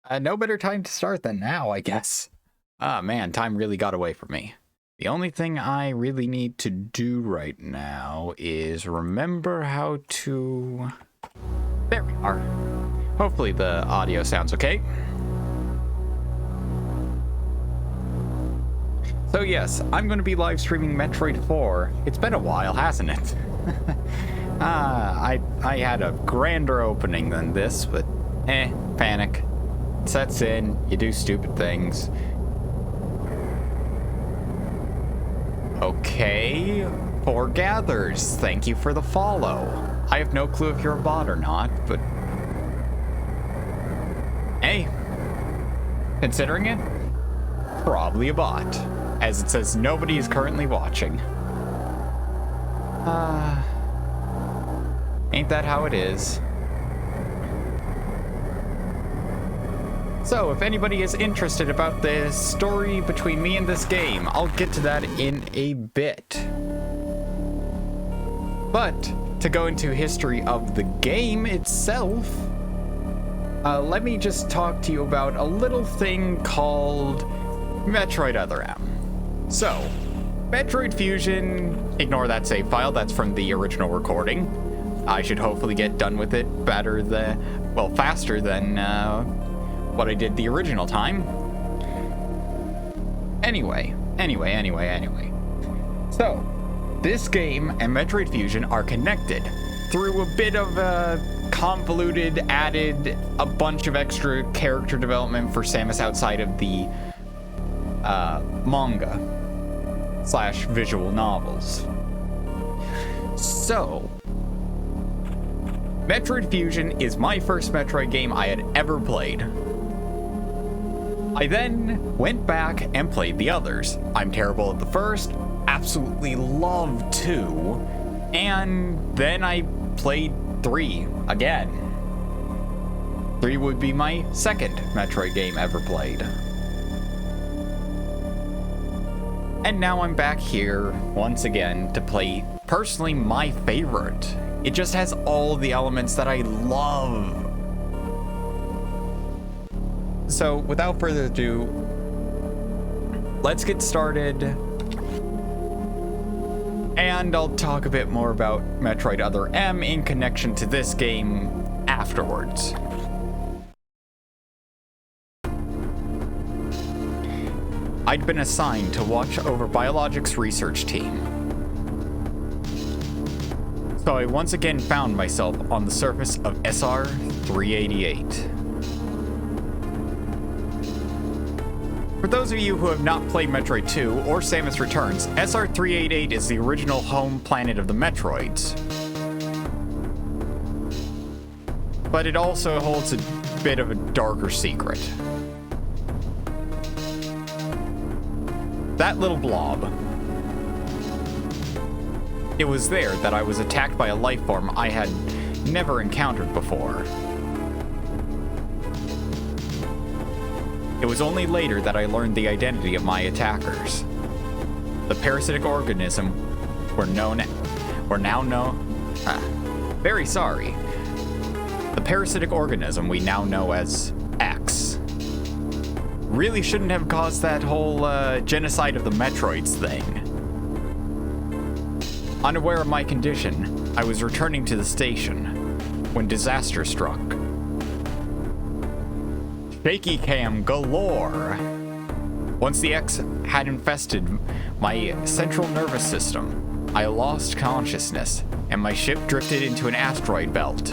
No better time to start than now, I guess. Ah, man, time really got away from me. The only thing I really need to do right now is remember how to... There we are. Hopefully the audio sounds okay. So yes, I'm going to be live streaming Metroid 4. It's been a while, hasn't it? I had a grander opening than this, but panic. Sets in, you do stupid things. Okay, Foregathers, thank you for the follow. I have no clue if you're a bot or not, but... Hey, considering it, probably a bot, as it says nobody is currently watching. Ain't that how it is? So, if anybody is interested about the story between me and this game, I'll get to that in a bit. But, to go into history of the game itself, let me just talk to you about a little thing called Metroid Other M. So, Metroid Fusion, ignore that save file, that's from the original recording. I should hopefully get done with it faster than what I did the original time. Anyway. So, this game and Metroid Fusion are connected through a bit of a convoluted, added a bunch of extra character development for Samus outside of the manga / visual novels. So, Metroid Fusion is my first Metroid game I had ever played. I then went back and played the others. I'm terrible at the first, absolutely love 2, and then I played 3 again. 3 would be my second Metroid game ever played. And now I'm back here once again to play personally my favorite. It just has all the elements that I love. So, without further ado, let's get started. And I'll talk a bit more about Metroid Other M in connection to this game afterwards. I'd been assigned to watch over Biologics research team. So I once again found myself on the surface of SR-388. For those of you who have not played Metroid 2 or Samus Returns, SR-388 is the original home planet of the Metroids. But it also holds a bit of a darker secret. That little blob. It was there that I was attacked by a life form I had never encountered before. It was only later that I learned the identity of my attackers. The parasitic organism The parasitic organism we now know as X. Really shouldn't have caused that whole genocide of the Metroids thing. Unaware of my condition, I was returning to the station when disaster struck. Shaky cam galore. Once the X had infested my central nervous system, I lost consciousness and my ship drifted into an asteroid belt.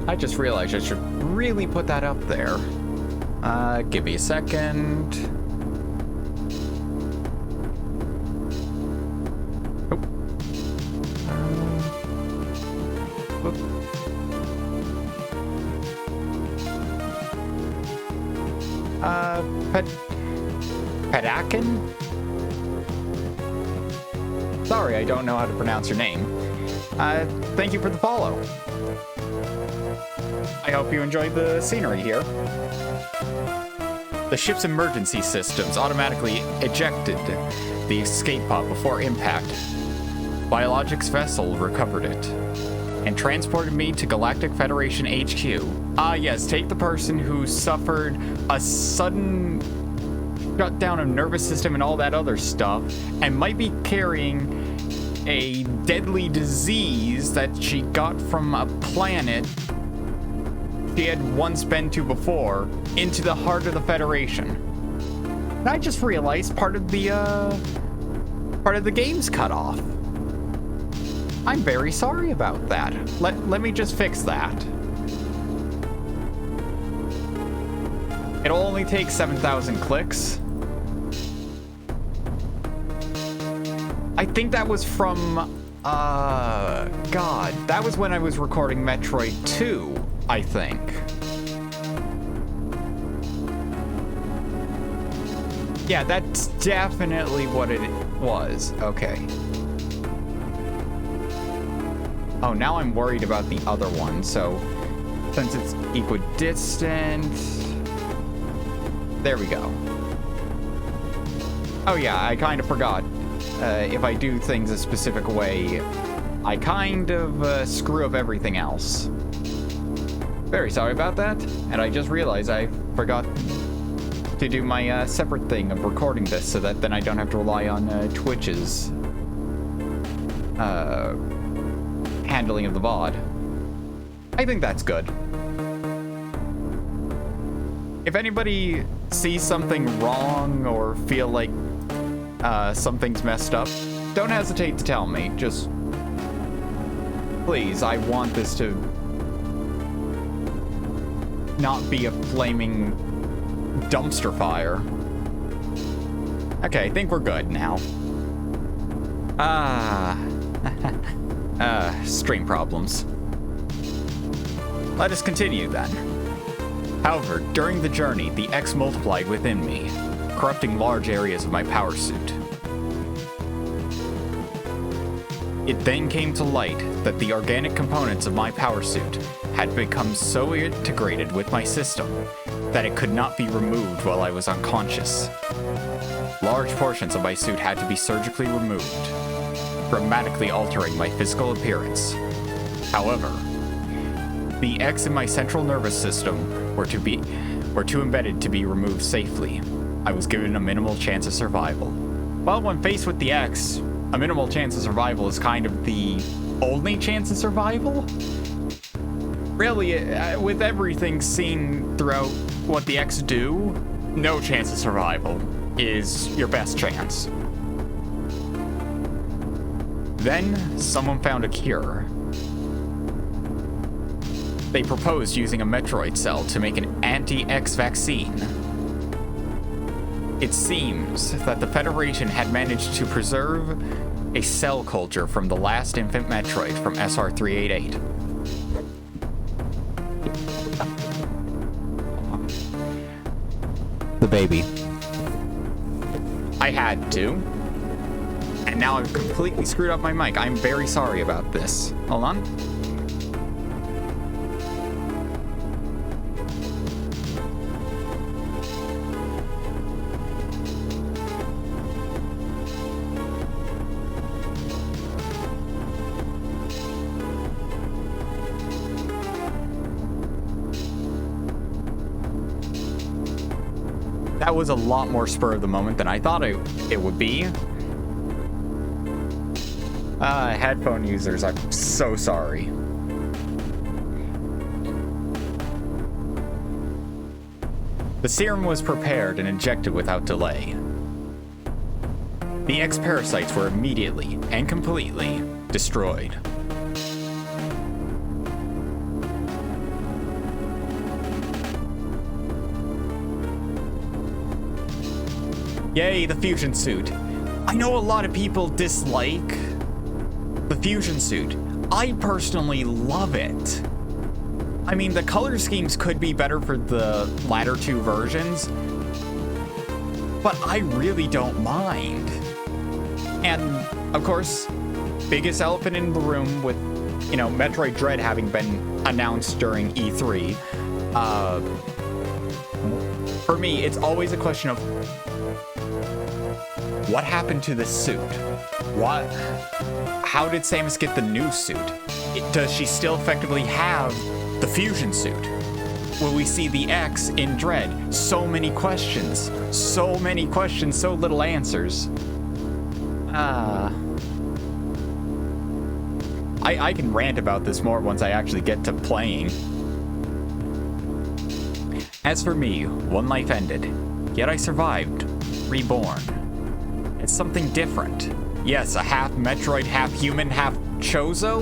I just realized I should really put that up there. Give me a second. Pedakin? Sorry, I don't know how to pronounce your name. Thank you for the follow. I hope you enjoyed the scenery here. The ship's emergency systems automatically ejected the escape pod before impact. Biologics vessel recovered it and transported me to Galactic Federation HQ. Ah, yes, take the person who suffered a sudden shutdown of nervous system and all that other stuff, and might be carrying a deadly disease that she got from a planet she had once been to before, into the heart of the Federation. And I just realized part of the game's cut off. I'm very sorry about that. Let me just fix that. It'll only take 7,000 clicks. I think that was from, God, that was when I was recording Metroid 2, I think. Yeah, that's definitely what it was. Okay. Oh, now I'm worried about the other one, so since it's equidistant, there we go. Oh yeah, I kind of forgot. If I do things a specific way, I kind of screw up everything else. Very sorry about that, and I just realized I forgot to do my separate thing of recording this so that then I don't have to rely on Twitch's handling of the VOD. I think that's good. If anybody sees something wrong or feel like something's messed up, don't hesitate to tell me. Just please, I want this to not be a flaming dumpster fire. Okay, I think we're good now. Stream problems. Let us continue then. However, during the journey, the X multiplied within me, corrupting large areas of my power suit. It then came to light that the organic components of my power suit had become so integrated with my system that it could not be removed while I was unconscious. Large portions of my suit had to be surgically removed, dramatically altering my physical appearance. However, the X in my central nervous system were too embedded to be removed safely. I was given a minimal chance of survival. Well, when faced with the X, a minimal chance of survival is kind of the only chance of survival. Really, with everything seen throughout what the X do, no chance of survival is your best chance. Then, someone found a cure. They proposed using a Metroid cell to make an anti-X vaccine. It seems that the Federation had managed to preserve a cell culture from the last infant Metroid from SR388. The baby. I had to. And now I've completely screwed up my mic. I'm very sorry about this. Hold on. That was a lot more spur of the moment than I thought it would be. Headphone users, I'm so sorry. The serum was prepared and injected without delay. The X-parasites were immediately and completely destroyed. Yay, the fusion suit. I know a lot of people dislike the fusion suit. I personally love it. I mean, the color schemes could be better for the latter two versions, but I really don't mind. And, of course, biggest elephant in the room with, Metroid Dread having been announced during E3, For me, it's always a question of what happened to this suit? How did Samus get the new suit? Does she still effectively have the fusion suit? Will we see the X in Dread? So many questions, so little answers. I can rant about this more once I actually get to playing. As for me, one life ended, yet I survived, reborn. It's something different. Yes, a half Metroid, half human, half Chozo?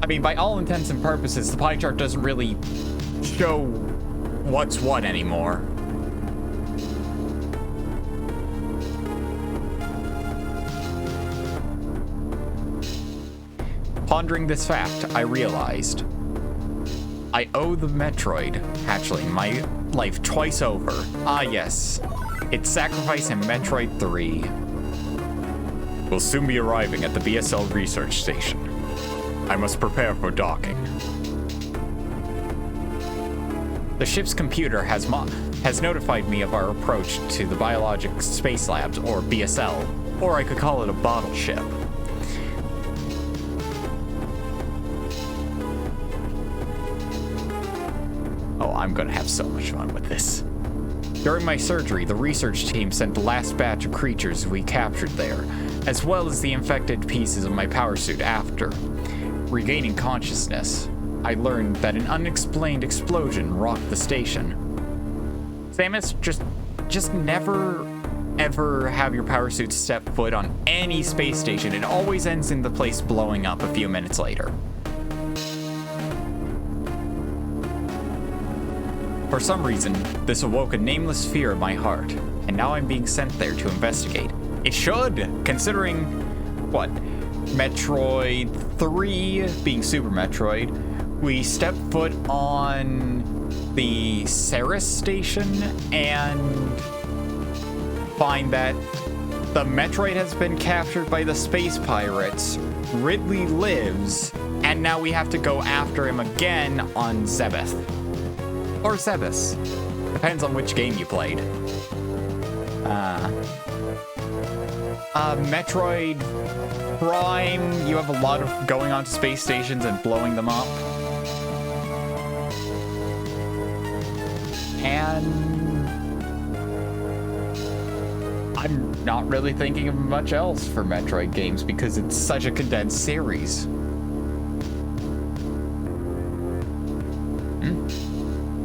I mean, by all intents and purposes, the pie chart doesn't really show what's what anymore. Pondering this fact, I realized I owe the Metroid hatchling my life twice over. Ah yes, its sacrifice in Metroid 3. We'll soon be arriving at the BSL research station. I must prepare for docking. The ship's computer has notified me of our approach to the Biologic Space Labs, or BSL, or I could call it a bottle ship. I'm gonna have so much fun with this. During my surgery, the research team sent the last batch of creatures we captured there, as well as the infected pieces of my power suit after. Regaining consciousness, I learned that an unexplained explosion rocked the station. Samus, just never, ever have your power suit step foot on any space station. It always ends in the place blowing up a few minutes later. For some reason, this awoke a nameless fear in my heart, and now I'm being sent there to investigate. It should, considering, what, Metroid 3 being Super Metroid, we step foot on the Ceres station and find that the Metroid has been captured by the space pirates, Ridley lives, and now we have to go after him again on Zebeth. Or Zebus. Depends on which game you played. Metroid Prime, you have a lot of going onto space stations and blowing them up. And I'm not really thinking of much else for Metroid games because it's such a condensed series.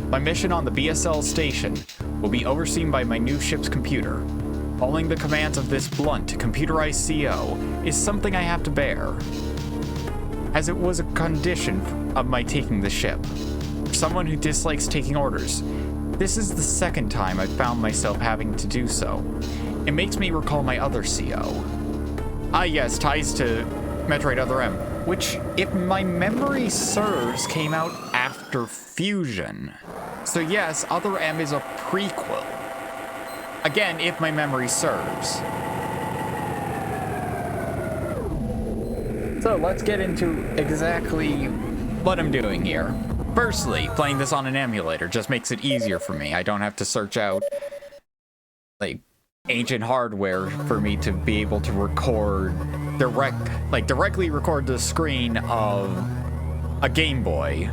My mission on the BSL station will be overseen by my new ship's computer. Following the commands of this blunt, computerized CO is something I have to bear, as it was a condition of my taking the ship. For someone who dislikes taking orders, this is the second time I've found myself having to do so. It makes me recall my other CO. Ah yes, ties to Metroid Other M, which, if my memory serves, came out after Fusion. So yes, Other M is a prequel. Again, if my memory serves. So let's get into exactly what I'm doing here. Firstly, playing this on an emulator just makes it easier for me. I don't have to search out, like, ancient hardware for me to be able to record directly record the screen of a Game Boy.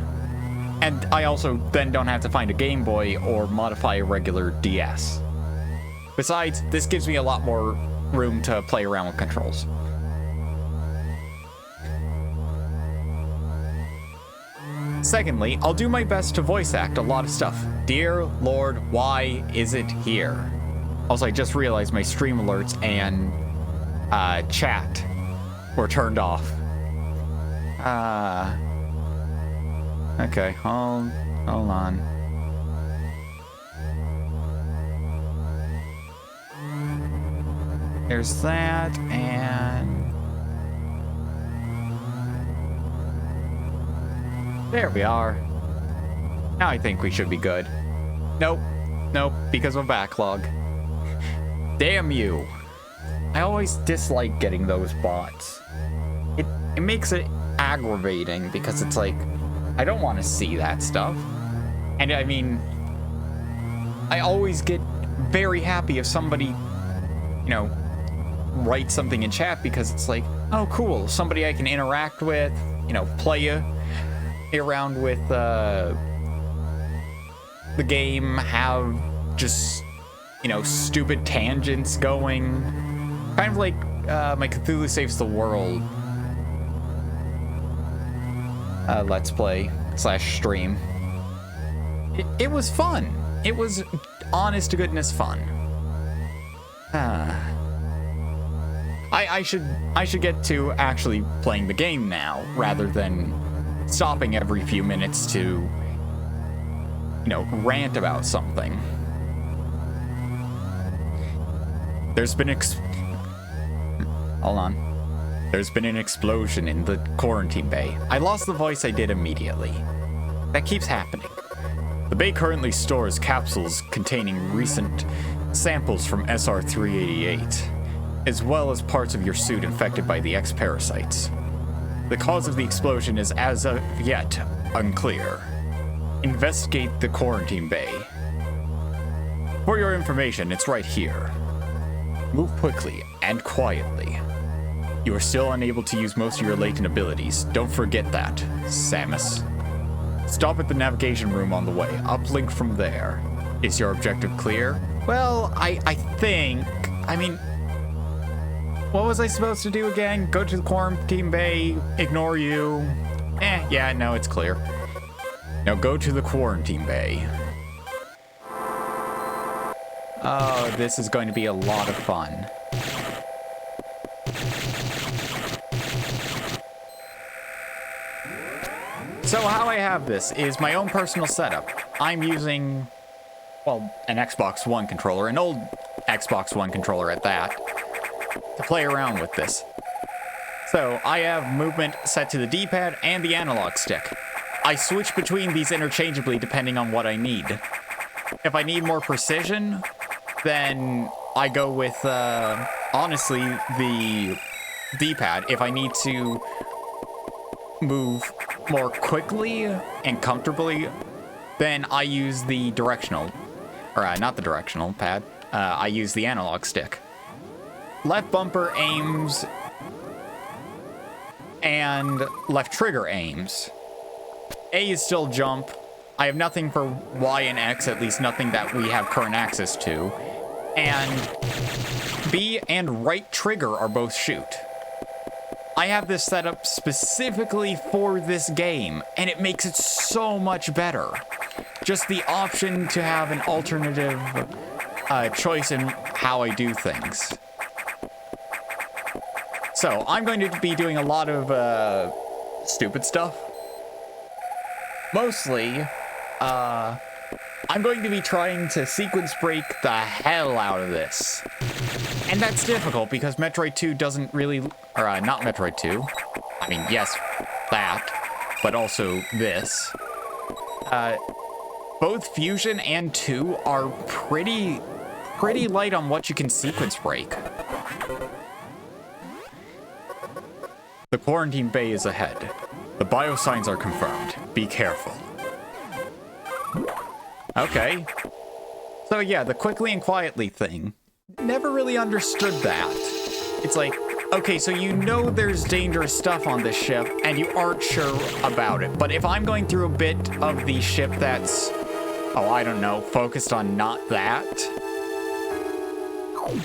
And I also then don't have to find a Game Boy or modify a regular DS. Besides, this gives me a lot more room to play around with controls. Secondly, I'll do my best to voice act a lot of stuff. Dear Lord, why is it here? Also, I just realized my stream alerts and chat were turned off. Okay, hold on. There's that, and there we are. Now I think we should be good. Nope, because of a backlog. Damn you. I always dislike getting those bots. It makes it aggravating because it's like, I don't want to see that stuff. And I mean, I always get very happy if somebody, you know, writes something in chat, because it's like, oh, cool, somebody I can interact with, you know, play around with the game, have just, you know, stupid tangents going. Kind of like my Cthulhu Saves the World Let's Play / stream. It was fun. It was honest to goodness fun. I should get to actually playing the game now, rather than stopping every few minutes to, you know, rant about something. There's been Hold on. There's been an explosion in the quarantine bay. I lost the voice I did immediately. That keeps happening. The bay currently stores capsules containing recent samples from SR-388, as well as parts of your suit infected by the X-parasites. The cause of the explosion is as of yet unclear. Investigate the quarantine bay. For your information, it's right here. Move quickly and quietly. You are still unable to use most of your latent abilities. Don't forget that, Samus. Stop at the navigation room on the way. Uplink from there. Is your objective clear? Well, I think... I mean... What was I supposed to do again? Go to the quarantine bay, ignore you. Yeah, no, it's clear. Now go to the quarantine bay. Oh, this is going to be a lot of fun. So how I have this is my own personal setup. I'm using, well, an Xbox One controller, an old Xbox One controller at that, to play around with this. So I have movement set to the D-pad and the analog stick. I switch between these interchangeably depending on what I need. If I need more precision, then I go with, honestly, the D-pad. If I need to move more quickly and comfortably, then I use the directional, or not the directional pad, I use the analog stick. Left bumper aims and left trigger aims. A is still jump. I have nothing for Y and X, at least nothing that we have current access to. And B and right trigger are both shoot. I have this set up specifically for this game, and it makes it so much better. Just the option to have an alternative choice in how I do things. So, I'm going to be doing a lot of stupid stuff. Mostly, I'm going to be trying to sequence break the hell out of this. And that's difficult because Metroid 2 doesn't really, or not Metroid 2. I mean, yes, that, but also this. Both Fusion and 2 are pretty light on what you can sequence break. The quarantine bay is ahead. The biosigns are confirmed. Be careful. Okay. So yeah, the quickly and quietly thing. Never really understood that. It's like, okay, so you know there's dangerous stuff on this ship, and you aren't sure about it. But if I'm going through a bit of the ship that's, oh, I don't know, focused on not that,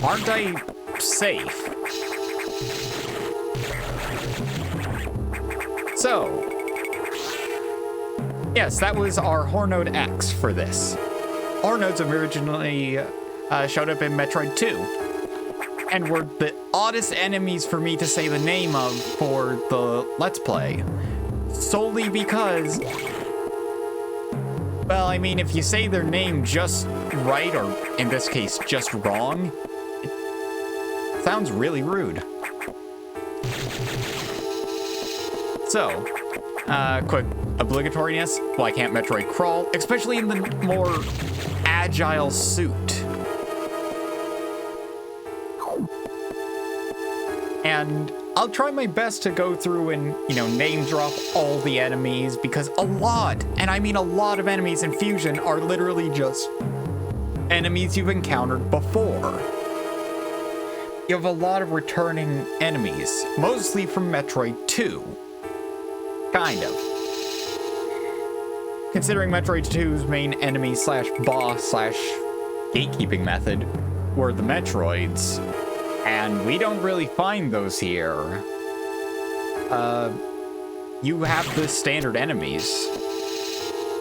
aren't I safe? So, yes, that was our Hornode X for this. Hornodes originally showed up in Metroid 2, and were the oddest enemies for me to say the name of for the Let's Play, solely because, well, I mean, if you say their name just right, or in this case, just wrong, it sounds really rude. So, quick obligatoriness, why can't Metroid crawl, especially in the more agile suit? And I'll try my best to go through and, name drop all the enemies, because a lot, and I mean a lot of enemies in Fusion are literally just enemies you've encountered before. You have a lot of returning enemies, mostly from Metroid 2. Kind of. Considering Metroid 2's main enemy slash boss slash gatekeeping method were the Metroids, and we don't really find those here. You have the standard enemies.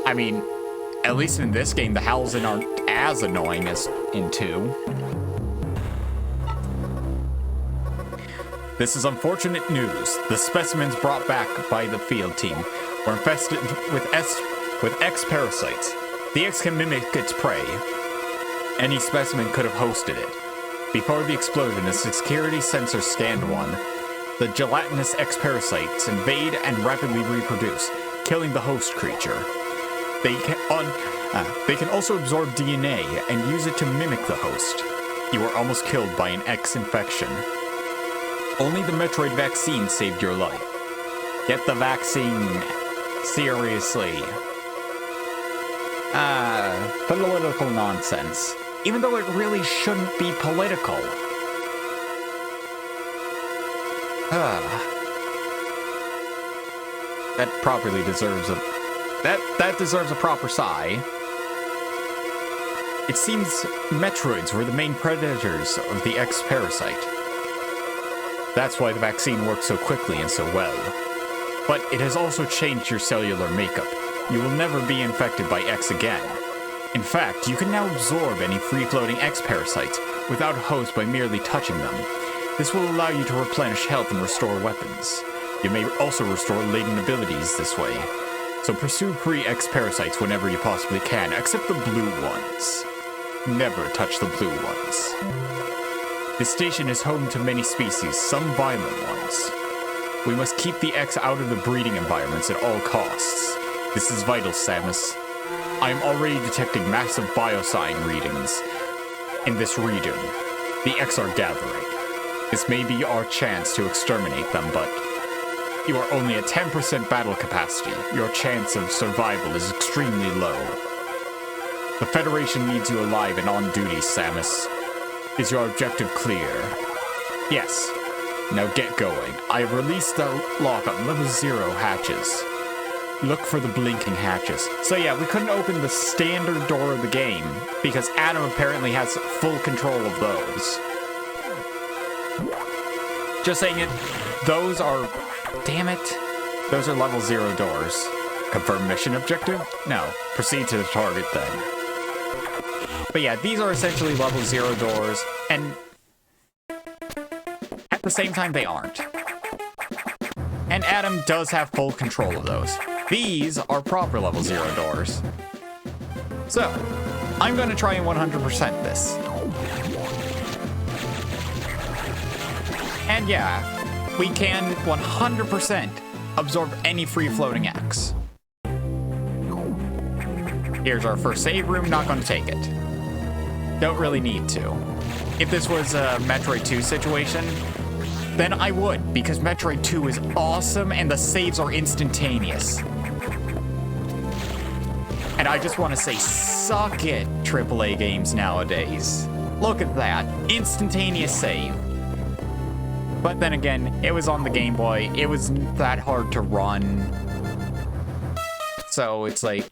I mean, at least in this game, the Howlzen aren't as annoying as in 2. This is unfortunate news. The specimens brought back by the field team were infested with X parasites. The X can mimic its prey. Any specimen could have hosted it. Before the explosion, a security sensor scanned one. The gelatinous X parasites invade and rapidly reproduce, killing the host creature. They can also absorb DNA and use it to mimic the host. You were almost killed by an X infection. Only the Metroid vaccine saved your life. Get the vaccine. Seriously. Political nonsense. Even though it really shouldn't be political. That properly deserves a... That deserves a proper sigh. It seems Metroids were the main predators of the X parasite. That's why the vaccine works so quickly and so well. But it has also changed your cellular makeup. You will never be infected by X again. In fact, you can now absorb any free-floating X parasites without a host by merely touching them. This will allow you to replenish health and restore weapons. You may also restore latent abilities this way. So pursue free X parasites whenever you possibly can, except the blue ones. Never touch the blue ones. This station is home to many species, some violent ones. We must keep the X out of the breeding environments at all costs. This is vital, Samus. I am already detecting massive biosign readings in this region. The X are gathering. This may be our chance to exterminate them, but you are only at 10% battle capacity. Your chance of survival is extremely low. The Federation needs you alive and on duty, Samus. Is your objective clear? Yes. Now get going. I have released the lock on level 0 hatches. Look for the blinking hatches. So yeah, we couldn't open the standard door of the game because Adam apparently has full control of those. Just saying it, those are... Damn it. Those are level 0 doors. Confirm mission objective? No. Proceed to the target then. But yeah, these are essentially level 0 doors, and at the same time, they aren't. And Adam does have full control of those. These are proper level 0 doors. So, I'm going to try and 100% this. And yeah, we can 100% absorb any free-floating X. Here's our first save room, not going to take it. Don't really need to. If this was a Metroid 2 situation, then I would, because Metroid 2 is awesome and the saves are instantaneous. And I just want to say, suck it, AAA games nowadays. Look at that, instantaneous save. But then again, it was on the Game Boy, it wasn't that hard to run. So it's like,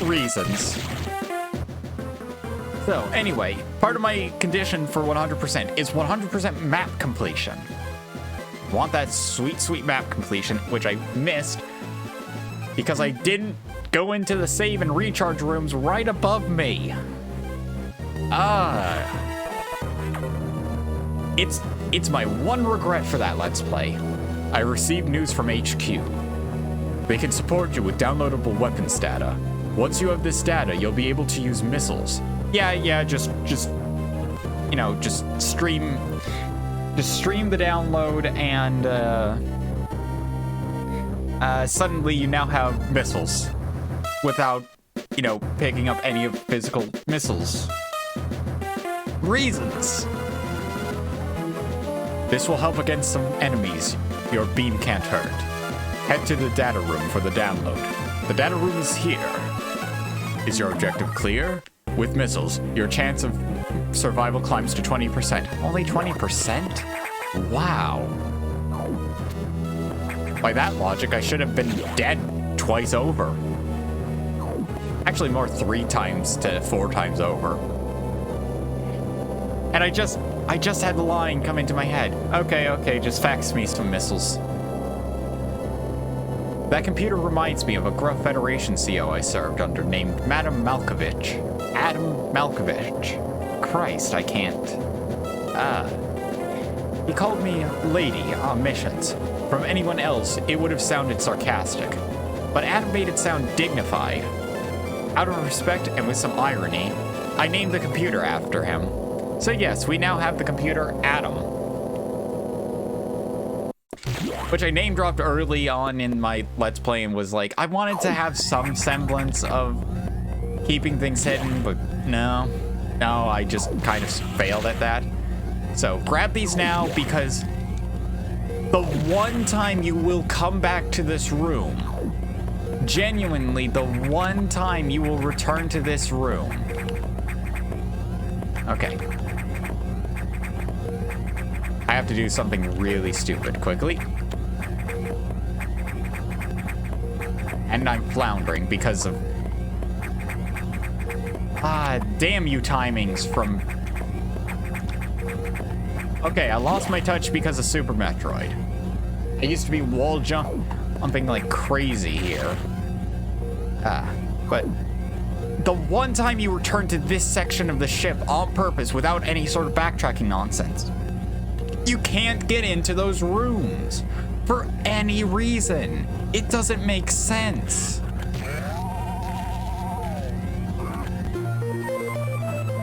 reasons. So anyway, part of my condition for 100% is 100% map completion. Want that sweet, sweet map completion, which I missed because I didn't go into the save and recharge rooms right above me. It's my one regret for that Let's Play. I received news from HQ. They can support you with downloadable weapons data. Once you have this data, you'll be able to use missiles. Yeah, just stream the download and suddenly you now have missiles without, picking up any of physical missiles. Reasons. This will help against some enemies your beam can't hurt. Head to the data room for the download. The data room is here. Is your objective clear? With missiles, your chance of survival climbs to 20%. Only 20%? Wow. By that logic, I should have been dead twice over. Actually, more 3 times to 4 times over. And I just had the line come into my head. Okay, just fax me some missiles. That computer reminds me of a gruff Federation CO I served under named Madam Malkovich. Adam Malkovich. Christ, I can't. He called me lady on missions. From anyone else, it would have sounded sarcastic. But Adam made it sound dignified. Out of respect and with some irony, I named the computer after him. So yes, we now have the computer Adam. Which I name dropped early on in my Let's Play and was like, I wanted to have some semblance of keeping things hidden, but no, I just kind of failed at that. So grab these now, because the one time you will come back to this room, genuinely the one time you will return to this room. Okay. I have to do something really stupid quickly. And I'm floundering because of... damn you timings from... Okay, I lost my touch because of Super Metroid. I used to be wall jumping like crazy here. But... the one time you return to this section of the ship on purpose without any sort of backtracking nonsense, you can't get into those rooms for any reason. It doesn't make sense.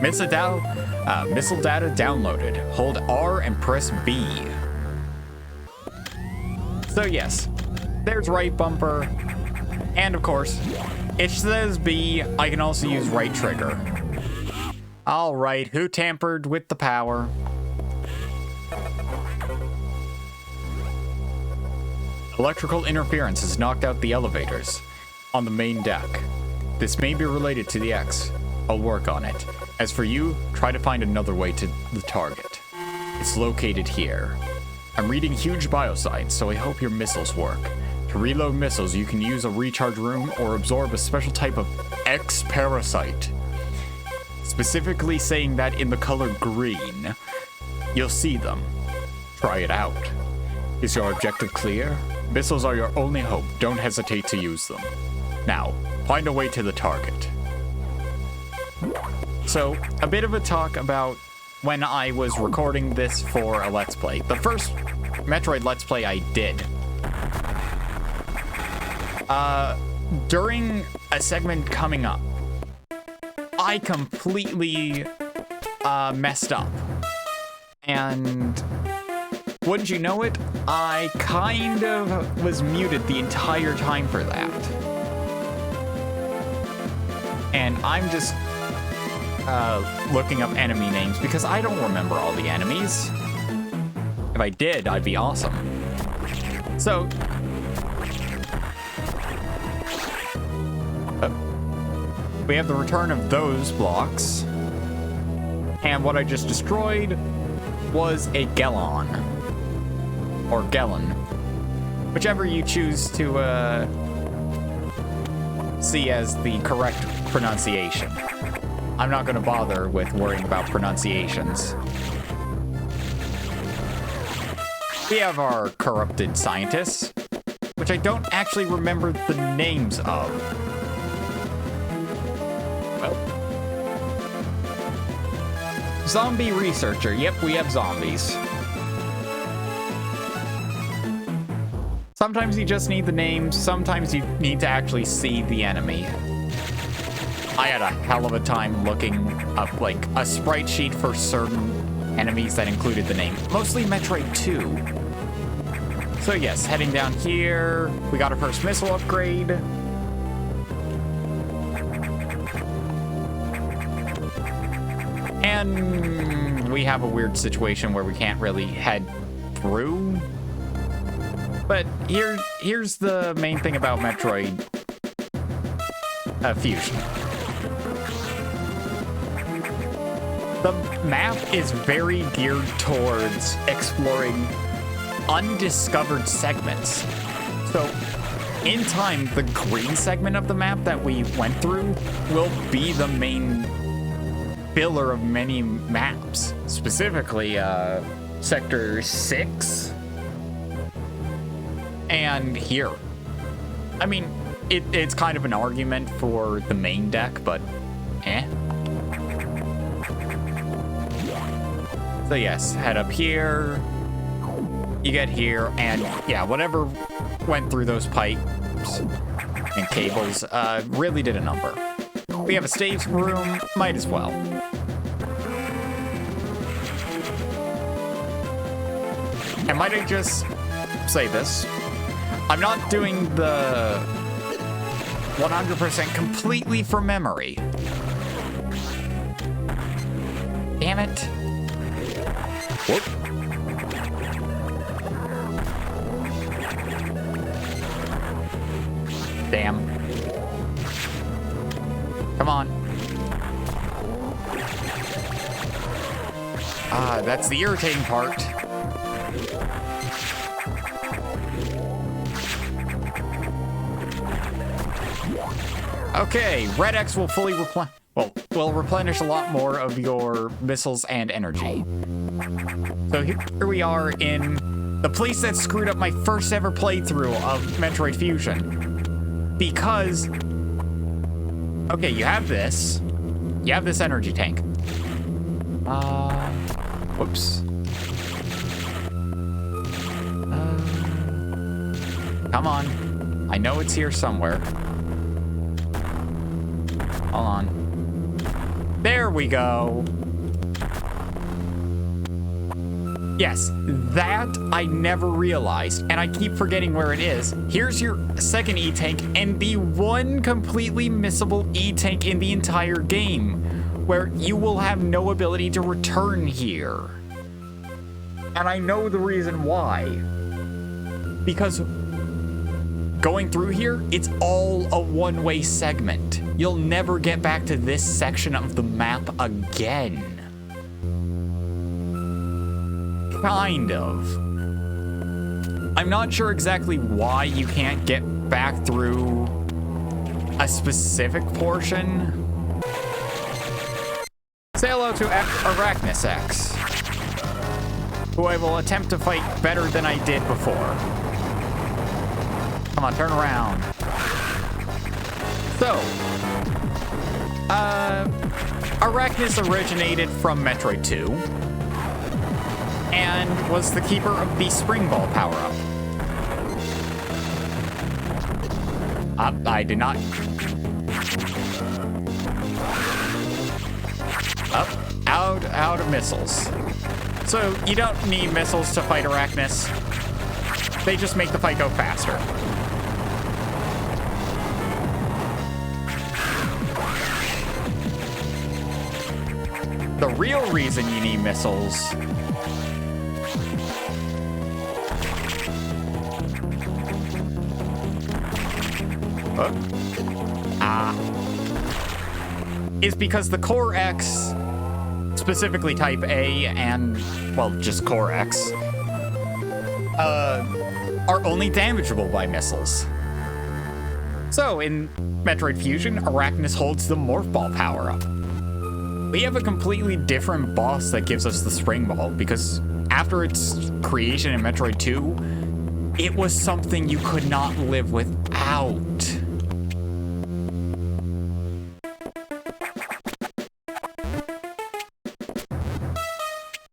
Missile data downloaded. Hold R and press B. So yes, there's right bumper. And of course, it says B. I can also use right trigger. All right, who tampered with the power? Electrical interference has knocked out the elevators on the main deck. This may be related to the X. I'll work on it. As for you, try to find another way to the target. It's located here. I'm reading huge bioscience, so I hope your missiles work. To reload missiles, you can use a recharge room or absorb a special type of X parasite. Specifically saying that in the color green. You'll see them. Try it out. Is your objective clear? Missiles are your only hope. Don't hesitate to use them. Now, find a way to the target. So, a bit of a talk about when I was recording this for a Let's Play. The first Metroid Let's Play I did. During a segment coming up, I completely messed up. And wouldn't you know it, I kind of was muted the entire time for that. And I'm just looking up enemy names because I don't remember all the enemies. If I did, I'd be awesome. So, we have the return of those blocks. And what I just destroyed was a Gellon. Or Gellon. Whichever you choose to see as the correct pronunciation. I'm not going to bother with worrying about pronunciations. We have our corrupted scientists, which I don't actually remember the names of. Well. Zombie researcher. Yep, we have zombies. Sometimes you just need the names, sometimes you need to actually see the enemy. I had a hell of a time looking up, like, a sprite sheet for certain enemies that included the name. Mostly Metroid 2. So yes, heading down here, we got our first missile upgrade. And we have a weird situation where we can't really head through. But here's the main thing about Metroid Fusion. The map is very geared towards exploring undiscovered segments. So, in time, the green segment of the map that we went through will be the main filler of many maps. Specifically, Sector 6 and here. I mean, it's kind of an argument for the main deck, but eh. So yes, head up here, you get here, and yeah, whatever went through those pipes and cables really did a number. We have a stage room, might as well. And might I just say this? I'm not doing the 100% completely from memory. Damn it. Whoop. Damn. Come on. Ah, that's the irritating part. Okay, Red X will fully will replenish a lot more of your missiles and energy. So here we are in the place that screwed up my first ever playthrough of Metroid Fusion. Because, okay, you have this energy tank. Whoops. Come on. I know it's here somewhere. Hold on. There we go. Yes, that I never realized, and I keep forgetting where it is. Here's your second E-Tank, and the one completely missable E-Tank in the entire game, where you will have no ability to return here. And I know the reason why. Because going through here, it's all a one-way segment. You'll never get back to this section of the map again. Kind of. I'm not sure exactly why you can't get back through a specific portion. Say hello to Arachnus X, who I will attempt to fight better than I did before. Come on, turn around. So, Arachnus originated from Metroid 2 and was the keeper of the Spring Ball power-up. I did not. Up, out of missiles. So you don't need missiles to fight Arachnus. They just make the fight go faster. The real reason you need missiles is because the Core X, specifically Type A and, well, just Core X, are only damageable by missiles. So, in Metroid Fusion, Arachnus holds the Morph Ball power-up. We have a completely different boss that gives us the Spring Ball, because after its creation in Metroid 2, it was something you could not live without.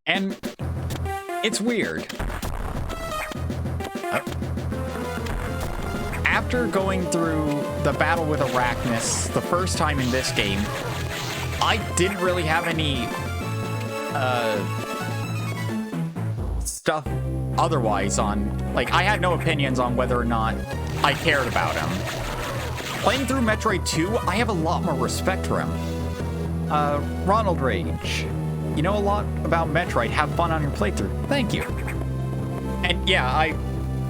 And it's weird. After going through the battle with Arachnus the first time in this game, I didn't really have any stuff otherwise on, like, I had no opinions on whether or not I cared about him. Playing through Metroid 2, I have a lot more respect for him. Ronald Rage, you know a lot about Metroid. Have fun on your playthrough. Thank you. And yeah, I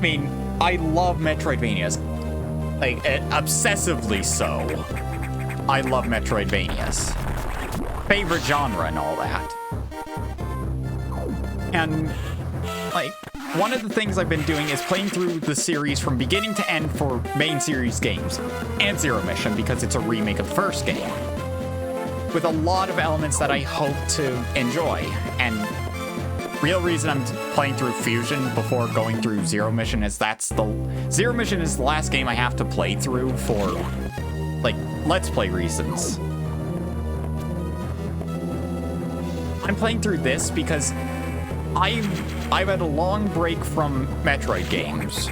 mean, I love Metroidvanias. Like, obsessively so. I love Metroidvanias. Favorite genre and all that. And, like, one of the things I've been doing is playing through the series from beginning to end for main series games. And Zero Mission, because it's a remake of the first game. With a lot of elements that I hope to enjoy. And real reason I'm playing through Fusion before going through Zero Mission is Zero Mission is the last game I have to play through for, like, Let's Play reasons. I'm playing through this because I've had a long break from Metroid games,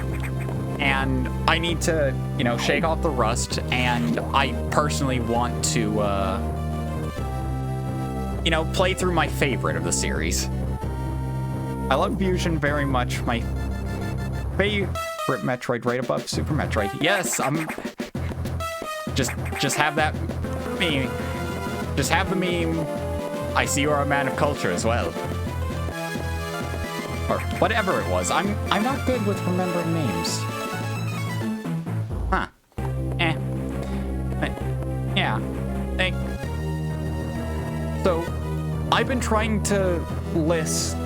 and I need to, you know, shake off the rust, and I personally want to, you know, play through my favorite of the series. I love Fusion very much. My favorite Metroid right above Super Metroid. Yes, I'm... Just have that meme. Just have the meme. I see you're a man of culture as well. Or whatever it was. I'm not good with remembering names. Huh. Yeah. So, I've been trying to list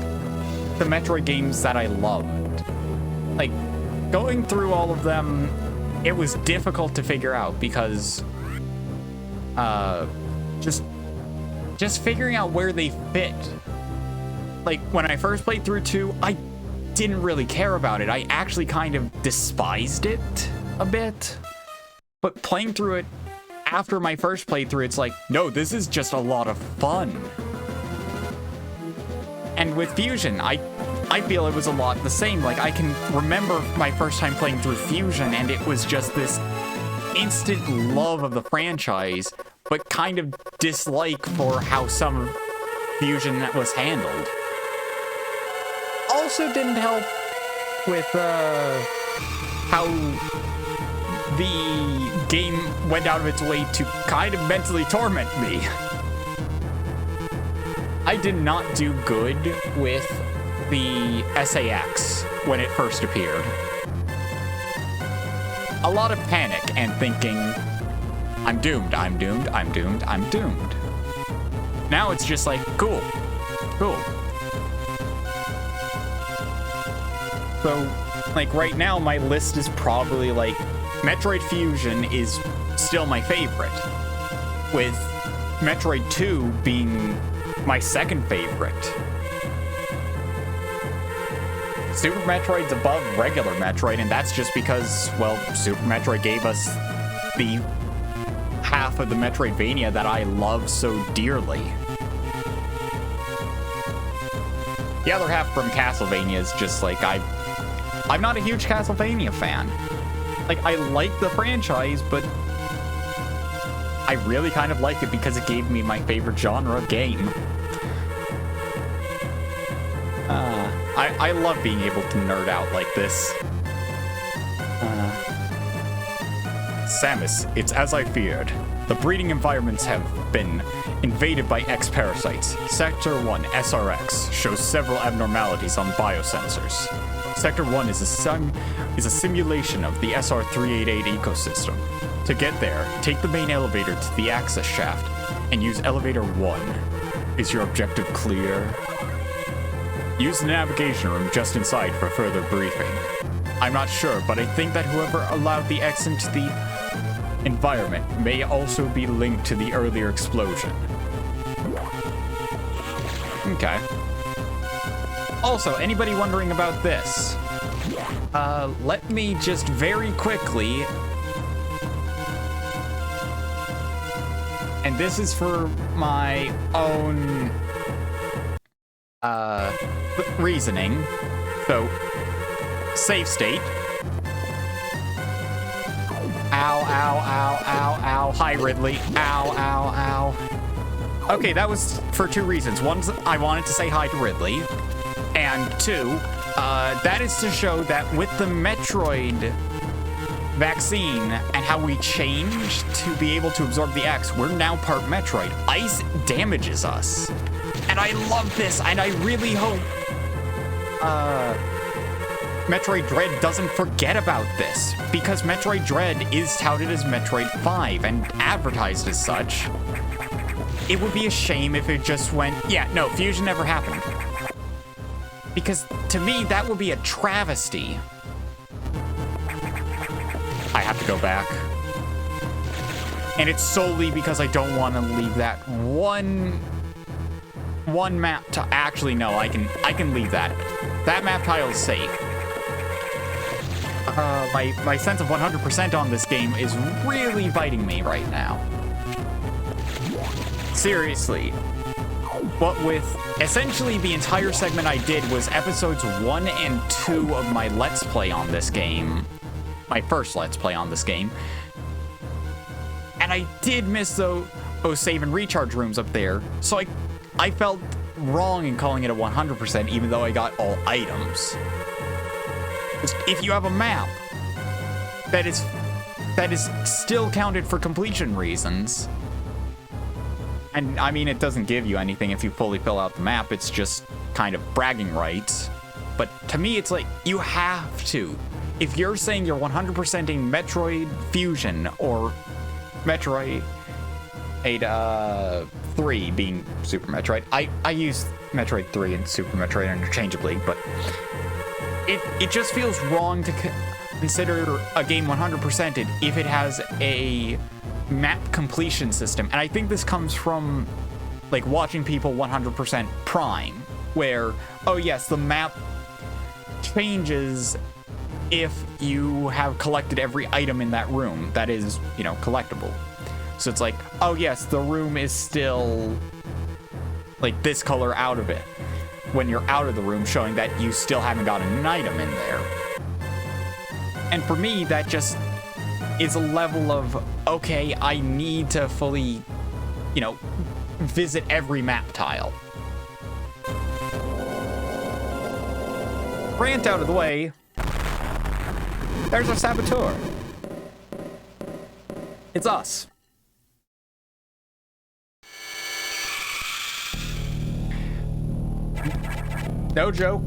the Metroid games that I loved. Like, going through all of them, it was difficult to figure out because, just figuring out where they fit. Like, when I first played through 2, I didn't really care about it. I actually kind of despised it a bit. But playing through it after my first playthrough, it's like, no, this is just a lot of fun. And with Fusion, I feel it was a lot the same. Like, I can remember my first time playing through Fusion, and it was just this instant love of the franchise, but kind of dislike for how some of Fusion was handled. Also didn't help with how the game went out of its way to kind of mentally torment me. I did not do good with the SAX when it first appeared. A lot of panic and thinking, I'm doomed, I'm doomed, I'm doomed, I'm doomed. Now it's just like, cool. So, like, right now my list is probably like, Metroid Fusion is still my favorite, with Metroid 2 being my second favorite. Super Metroid's above regular Metroid, and that's just because, well, Super Metroid gave us the half of the Metroidvania that I love so dearly. The other half from Castlevania is just like, I'm not a huge Castlevania fan. Like, I like the franchise, but I really kind of like it because it gave me my favorite genre game. I love being able to nerd out like this. Samus, it's as I feared. The breeding environments have been invaded by X-parasites. Sector 1, SRX, shows several abnormalities on biosensors. Sector 1 is a simulation of the SR-388 ecosystem. To get there, take the main elevator to the access shaft and use elevator 1. Is your objective clear? Use the navigation room just inside for further briefing. I'm not sure, but I think that whoever allowed the X into the environment may also be linked to the earlier explosion. Okay. Also, anybody wondering about this? Let me just very quickly... And this is for my own... reasoning. So, save state. Ow, ow, ow, ow, ow. Hi, Ridley. Ow, ow, ow. Okay, that was for two reasons. One, I wanted to say hi to Ridley. And two, that is to show that with the Metroid vaccine and how we changed to be able to absorb the X, we're now part Metroid. Ice damages us. And I love this, and I really hope Metroid Dread doesn't forget about this, because Metroid Dread is touted as Metroid 5 and advertised as such. It would be a shame if it just went, yeah, no, Fusion never happened. Because to me, that would be a travesty. I have to go back. And it's solely because I don't want to leave that one map to actually no, I can leave that. That map tile is safe. My sense of 100% on this game is really biting me right now. Seriously. What with essentially the entire segment I did was episodes 1 and 2 of my Let's Play on this game. My first Let's Play on this game. And I did miss those save and recharge rooms up there. So I felt wrong in calling it a 100% even though I got all items. If you have a map that is still counted for completion reasons, and I mean, it doesn't give you anything if you fully fill out the map, it's just kind of bragging rights. But to me, it's like, you have to. If you're saying you're 100%ing Metroid Fusion or Metroid 3 being Super Metroid, I use Metroid 3 and Super Metroid interchangeably, but it just feels wrong to consider a game 100%ed if it has a map completion system. And I think this comes from like watching people 100% Prime, where, oh yes, the map changes if you have collected every item in that room that is, you know, collectible. So it's like, oh yes, the room is still like this color out of it when you're out of the room, showing that you still haven't gotten an item in there. And for me, that just is a level of, okay, I need to fully, you know, visit every map tile. Rant out of the way. There's our saboteur. It's us. No joke.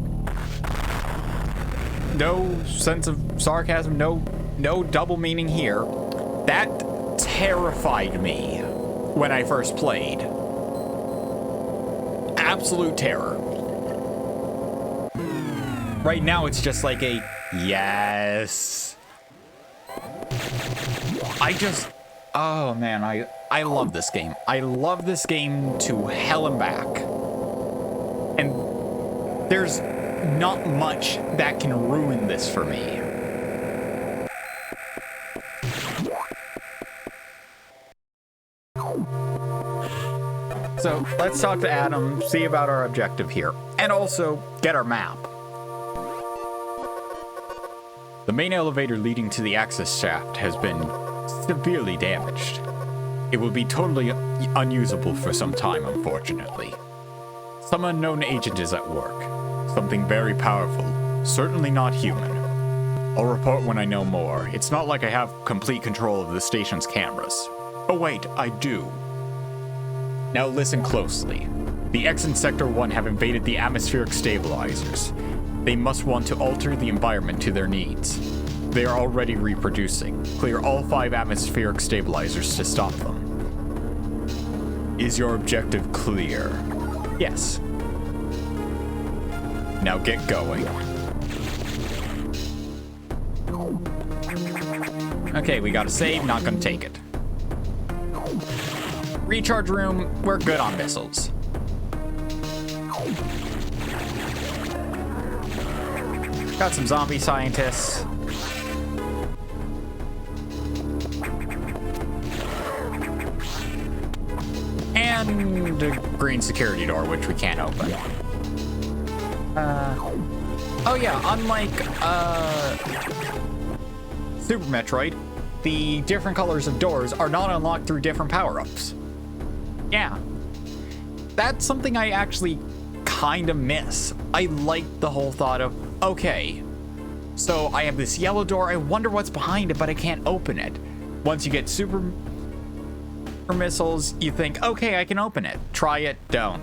No sense of sarcasm. No double meaning here. That terrified me when I first played. Absolute terror. Right now, it's just like a yes. Oh man, I love this game. I love this game to hell and back. And there's not much that can ruin this for me. So let's talk to Adam, see about our objective here, and also get our map. The main elevator leading to the access shaft has been severely damaged. It will be totally unusable for some time, unfortunately. Some unknown agent is at work. Something very powerful. Certainly not human. I'll report when I know more. It's not like I have complete control of the station's cameras. Oh wait, I do. Now listen closely. The X in Sector 1 have invaded the atmospheric stabilizers. They must want to alter the environment to their needs. They are already reproducing. Clear all 5 atmospheric stabilizers to stop them. Is your objective clear? Yes. Now get going. Okay, we got a save, not gonna take it. Recharge room, we're good on missiles. Got some zombie scientists. And a green security door, which we can't open. Oh yeah, unlike, Super Metroid, the different colors of doors are not unlocked through different power-ups. Yeah. That's something I actually kind of miss. I like the whole thought of, okay, so I have this yellow door, I wonder what's behind it, but I can't open it. Once you get super missiles, you think, okay, I can open it. Try it, don't.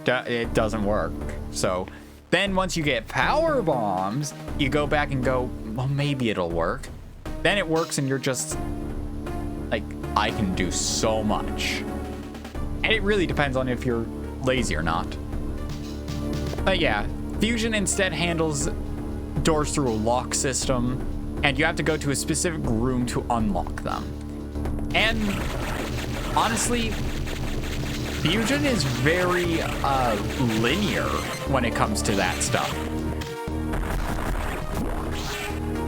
It doesn't work. So Then once you get power bombs, you go back and go, well, maybe it'll work. Then it works and you're just like, I can do so much. And it really depends on if you're lazy or not. But yeah, Fusion instead handles doors through a lock system, and you have to go to a specific room to unlock them. And honestly, Fusion is very linear when it comes to that stuff.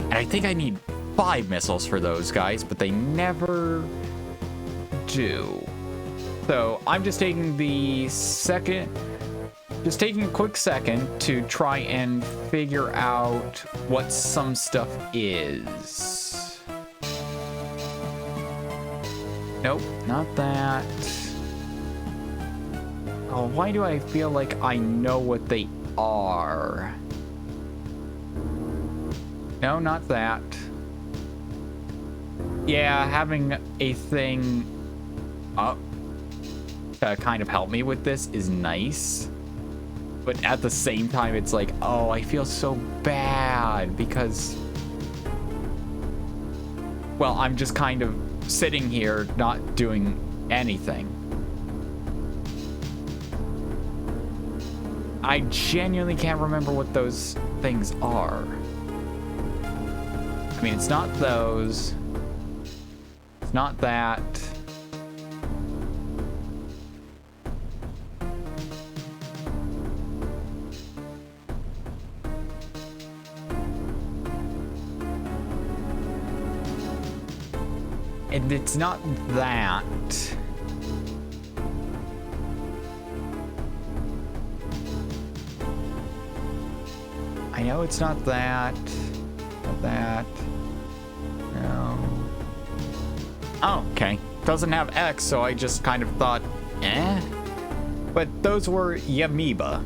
And I think I need 5 missiles for those guys, but they never do. So I'm just taking a quick second to try and figure out what some stuff is. Nope, not that. Oh, why do I feel like I know what they are? No, not that. Yeah, having a thing up to kind of help me with this is nice. But at the same time, it's like, oh, I feel so bad because, well, I'm just kind of sitting here not doing anything. I genuinely can't remember what those things are. I mean, it's not those. It's not that. And it's not that. I know it's not that. Not that. No. Oh, okay. Doesn't have X, so I just kind of thought, eh? But those were Yamoeba.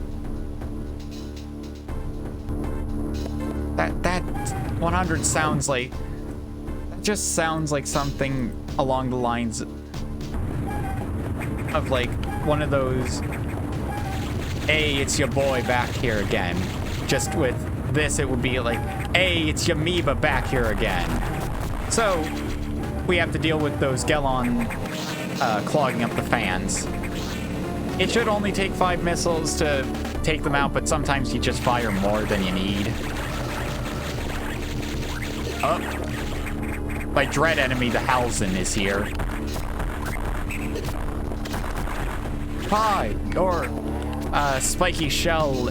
That 100 sounds like... just sounds like something along the lines of like one of those, hey, it's your boy back here again. Just with this, it would be like, hey, it's your Yamoeba back here again. So we have to deal with those Gelon clogging up the fans. It should only take 5 missiles to take them out, but sometimes you just fire more than you need. Oh. My dread enemy, the Halzen, is here. Hi, your spiky shell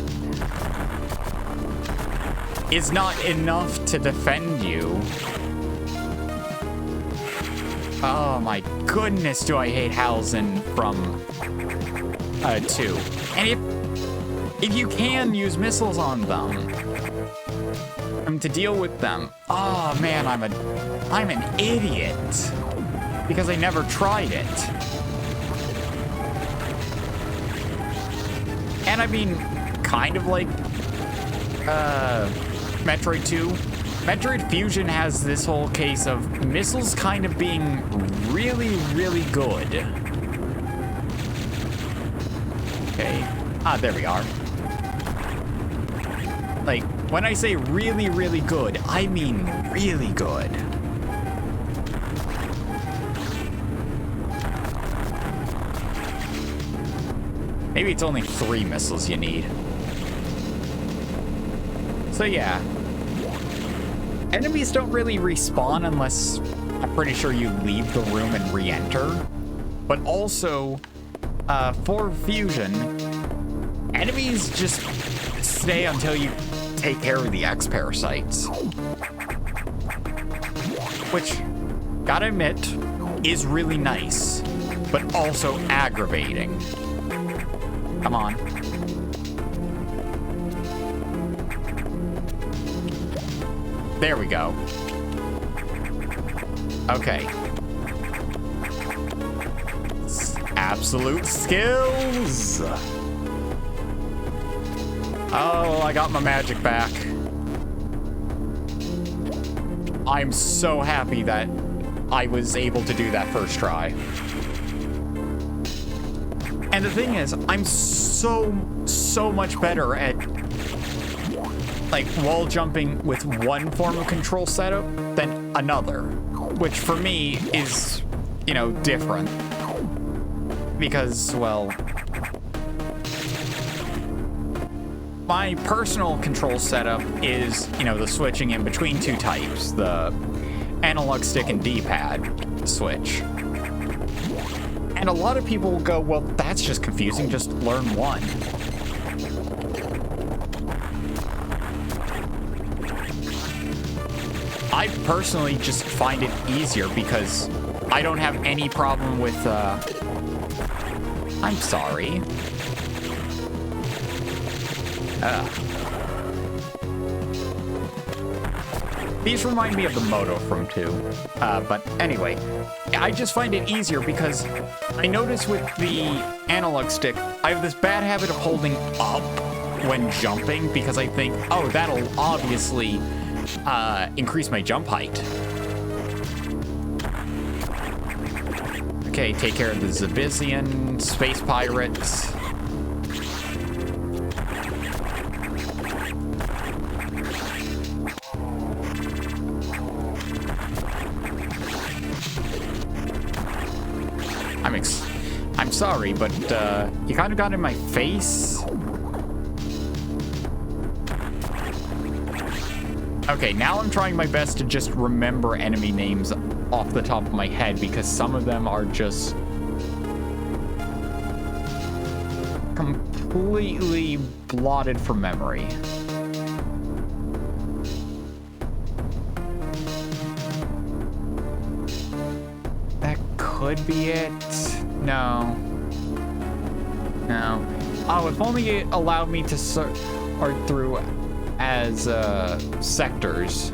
is not enough to defend you. Oh my goodness, do I hate Halzen from 2. And if you can use missiles on them, to deal with them. Oh man, I'm an idiot because I never tried it. And I mean, kind of like Metroid 2. Metroid Fusion has this whole case of missiles kind of being really, really good. Okay. Ah, there we are. Like, when I say really, really good, I mean really good. Maybe it's only 3 missiles you need. So yeah. Enemies don't really respawn unless I'm pretty sure you leave the room and re-enter. But also, for Fusion, enemies just stay until you take care of the X parasites, which, gotta admit, is really nice, but also aggravating. Come on. There we go. Okay. Absolute skills. Oh, I got my magic back. I'm so happy that I was able to do that first try. And the thing is, I'm so much better at like wall jumping with one form of control setup than another, which for me is, you know, different. Because, well, my personal control setup is, you know, the switching in between two types, the analog stick and D-pad switch. And a lot of people will go, well, that's just confusing, just learn one. I personally just find it easier because I don't have any problem with, I'm sorry. These remind me of the Moto from 2. But anyway, I just find it easier because I notice with the analog stick, I have this bad habit of holding up when jumping because I think, oh, that'll obviously increase my jump height. Okay, take care of the Zabizian, space pirates. I'm sorry, but you kind of got in my face. Okay, now I'm trying my best to just remember enemy names off the top of my head because some of them are just completely blotted from memory. That could be it. No. No. Oh, if only it allowed me to sort through as sectors.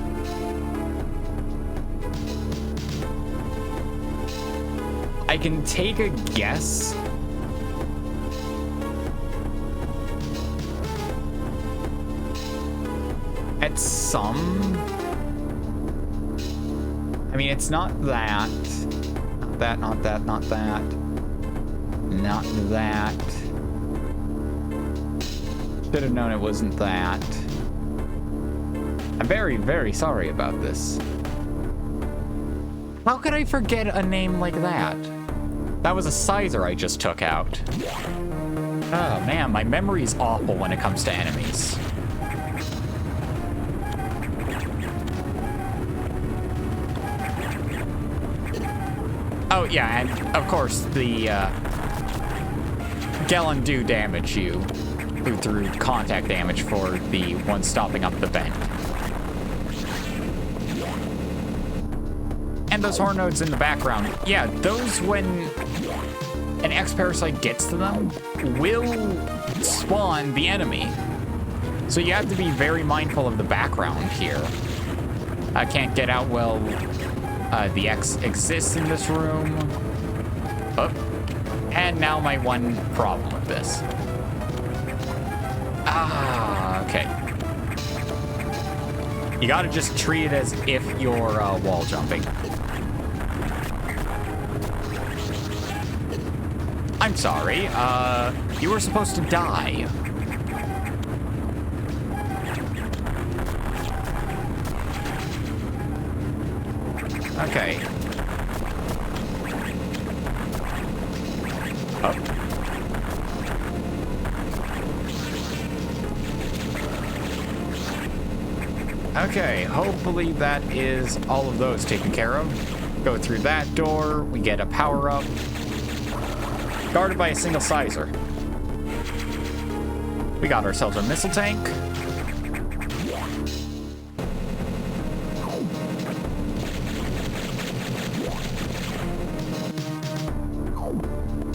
I can take a guess. At some. I mean, it's not that. Not that, not that, not that. Not that. Should have known it wasn't that. I'm very, very sorry about this. How could I forget a name like that? That was a sizer I just took out. Oh man, my memory is awful when it comes to enemies. Oh yeah, and of course the Gallon do damage you through contact damage for the one stopping up the vent. And those horn nodes in the background, yeah, those when an X-Parasite gets to them will spawn the enemy. So you have to be very mindful of the background here. I can't get out well. The X exists in this room. Oh. And now my one problem with this. Ah, okay. You gotta just treat it as if you're wall jumping. I'm sorry, you were supposed to die. Okay. Up. Okay, hopefully that is all of those taken care of. Go through that door, we get a power-up. Guarded by a single sizer. We got ourselves a missile tank.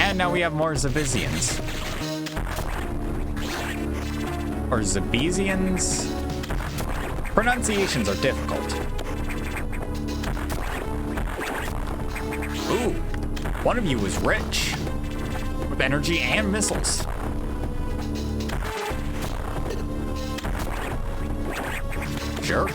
And now we have more Zabizians. Or Zabizians. Pronunciations are difficult. Ooh, one of you is rich. With energy and missiles. Jerk.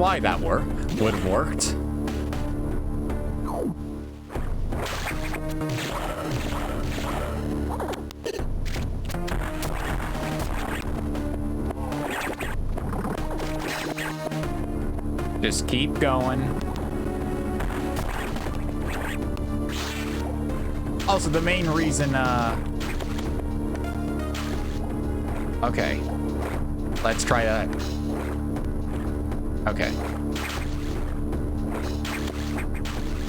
why that would have worked. Just keep going. Also, the main reason, okay. Let's try that. Okay.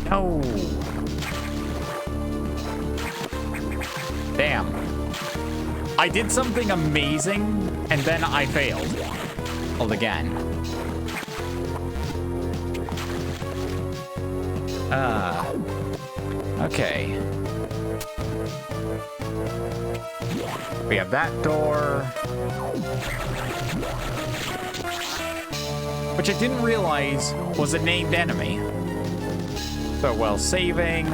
No. Damn. I did something amazing, and then I failed. Hold again. Okay. We have that door. Which I didn't realize was a named enemy. So while saving,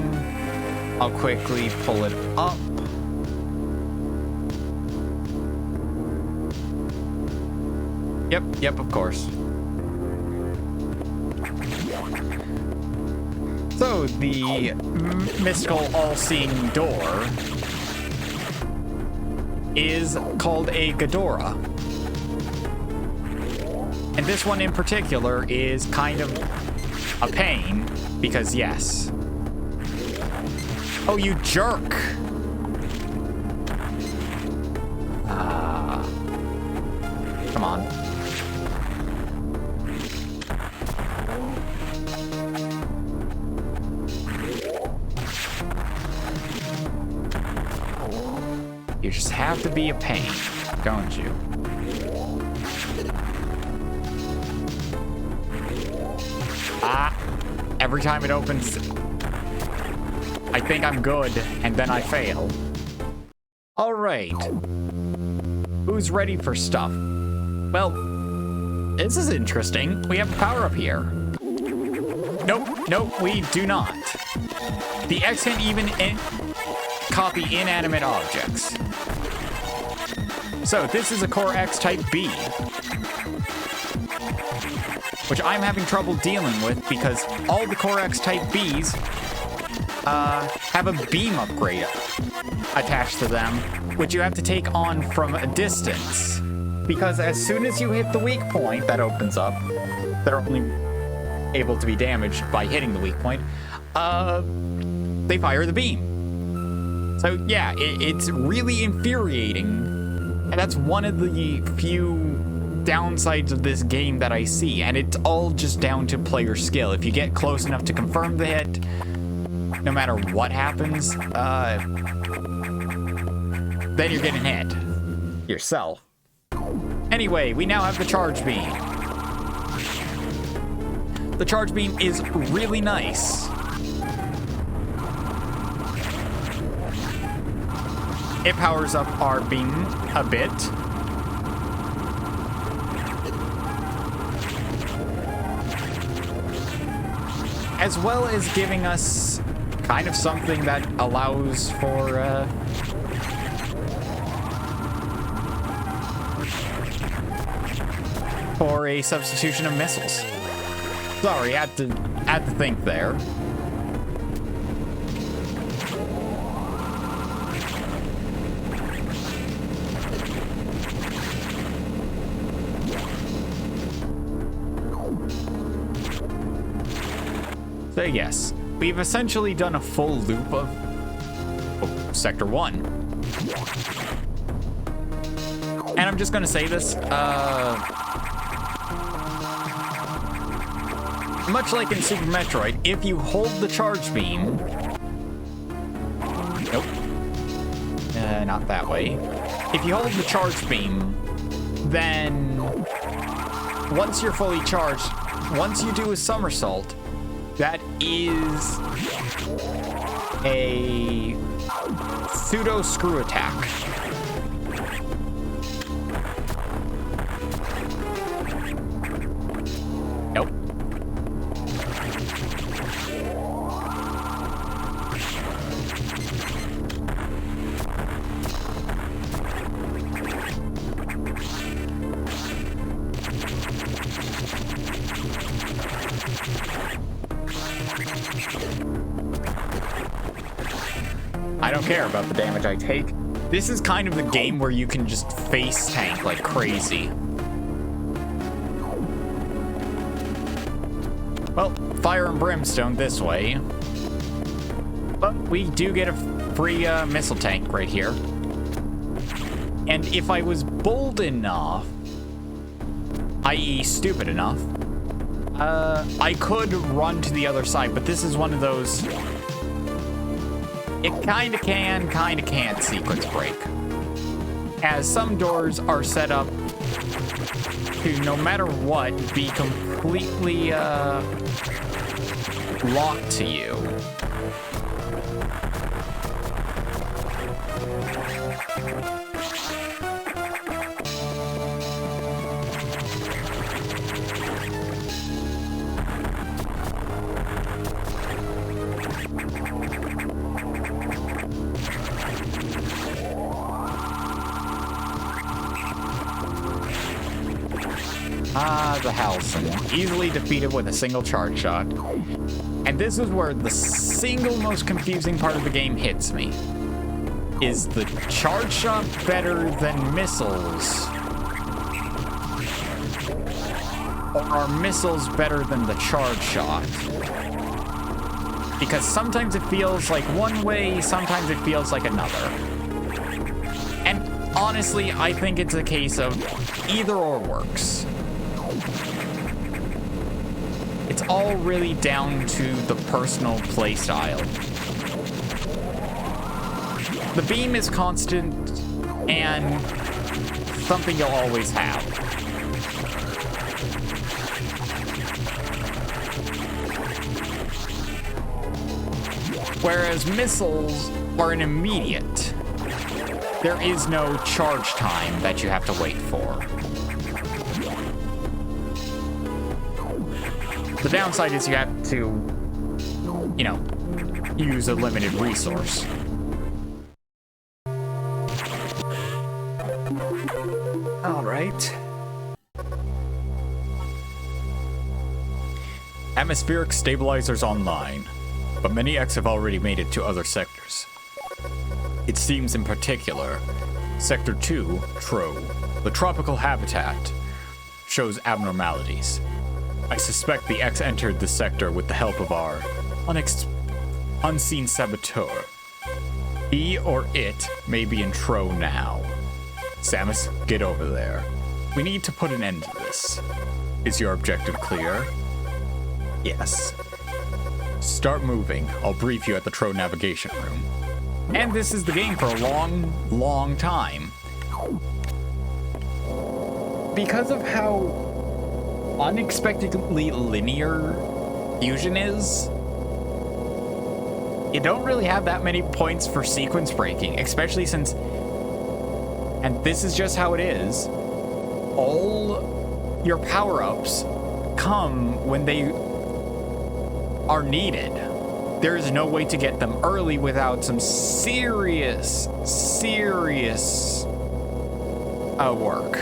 I'll quickly pull it up. Yep, of course. So the mystical all-seeing door is called a Ghidorah. And this one in particular is kind of a pain, because yes. Oh, you jerk! Come on. You just have to be a pain, don't you? Every time it opens, I think I'm good, and then I fail. All right. Who's ready for stuff? Well, this is interesting. We have a power-up here. Nope, we do not. The X can even copy inanimate objects. So this is a Core X Type B, which I'm having trouble dealing with because all the Core X Type Bs have a beam upgrade attached to them, which you have to take on from a distance. Because as soon as you hit the weak point that opens up, they're only able to be damaged by hitting the weak point, they fire the beam. So yeah, it's really infuriating, and that's one of the few downsides of this game that I see, and it's all just down to player skill. If you get close enough to confirm the hit, no matter what happens, then you're getting hit yourself. Anyway, we now have the charge beam. The charge beam is really nice. It powers up our beam a bit. As well as giving us kind of something that allows for a substitution of missiles. Sorry, had to think there. So yes, we've essentially done a full loop of Sector 1. And I'm just gonna say this, much like in Super Metroid, if you hold the charge beam... Nope. Not that way. If you hold the charge beam, then once you're fully charged, once you do a somersault, that is a pseudo screw attack. Nope. I don't care about the damage I take. This is kind of the game where you can just face tank like crazy. Well, fire and brimstone this way. But we do get a free missile tank right here. And if I was bold enough, i.e. stupid enough, I could run to the other side, but this is one of those it kinda can, kinda can't sequence break. As some doors are set up to, no matter what, be completely locked to you. The Halcyon, easily defeated with a single charge shot. And this is where the single most confusing part of the game hits me. Is the charge shot better than missiles? Or are missiles better than the charge shot? Because sometimes it feels like one way, sometimes it feels like another. And honestly, I think it's a case of either or works. It's all really down to the personal playstyle. The beam is constant and something you'll always have. Whereas missiles are an immediate. There is no charge time that you have to wait for. The downside is you have to, you know, use a limited resource. All right. Atmospheric stabilizers online, but many X have already made it to other sectors. It seems in particular, Sector 2, TRO, the tropical habitat, shows abnormalities. I suspect the X entered the sector with the help of our unseen saboteur. He or it may be in TRO now. Samus, get over there. We need to put an end to this. Is your objective clear? Yes. Start moving. I'll brief you at the TRO navigation room. And this is the game for a long, long time. Because of how unexpectedly linear Fusion is, you don't really have that many points for sequence breaking, especially since, and this is just how it is, all your power-ups come when they are needed. There is no way to get them early without some serious work.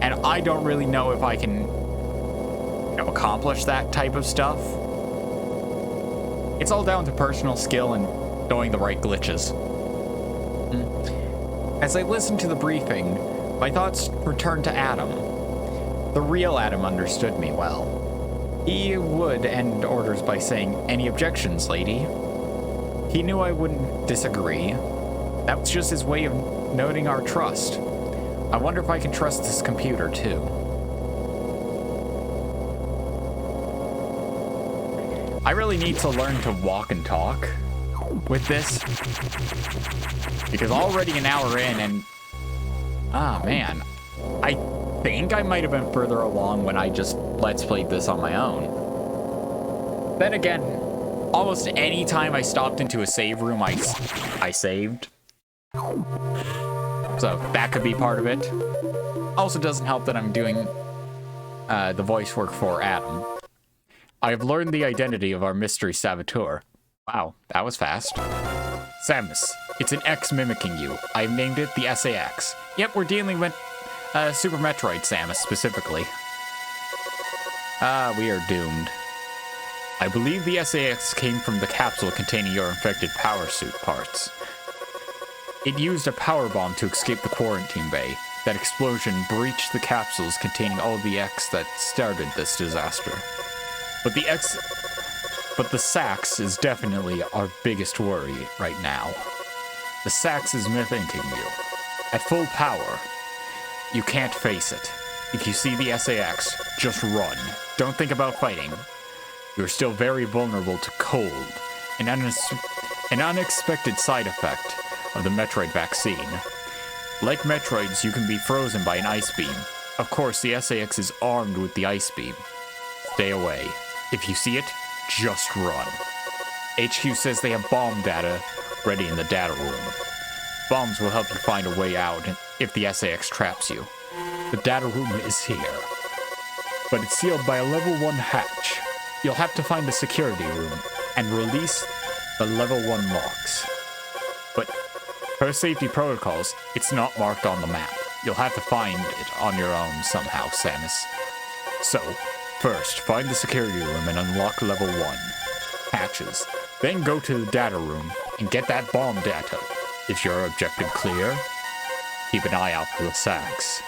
And I don't really know if I can, you know, accomplish that type of stuff. It's all down to personal skill and knowing the right glitches. As I listened to the briefing, my thoughts returned to Adam. The real Adam understood me well. He would end orders by saying, "Any objections, lady?" He knew I wouldn't disagree. That was just his way of noting our trust. I wonder if I can trust this computer, too. I really need to learn to walk and talk with this. Because already an hour in and... ah, man. I think I might have been further along when I just Let's Played this on my own. Then again, almost any time I stopped into a save room, I saved. So that could be part of it. Also doesn't help that I'm doing the voice work for Adam. I have learned the identity of our mystery saboteur. Wow, that was fast. Samus, it's an X mimicking you. I've named it the SAX. Yep, we're dealing with Super Metroid Samus specifically. We are doomed. I believe the SAX came from the capsule containing your infected power suit parts. It used a power bomb to escape the quarantine bay. That explosion breached the capsules containing all the X that started this disaster. But the SAX is definitely our biggest worry right now. The SAX is mimicking you. At full power, you can't face it. If you see the SAX, just run. Don't think about fighting. You're still very vulnerable to cold, an unexpected side effect of the Metroid vaccine. Like Metroids, you can be frozen by an ice beam. Of course, the SAX is armed with the ice beam. Stay away. If you see it, just run. HQ says they have bomb data ready in the data room. Bombs will help you find a way out if the SAX traps you. The data room is here, but it's sealed by a level 1 hatch. You'll have to find the security room and release the level 1 locks. But per safety protocols, it's not marked on the map. You'll have to find it on your own somehow, Samus. So, first, find the security room and unlock level 1 hatches. Then go to the data room and get that bomb data. Is your objective clear? Keep an eye out for the SAX.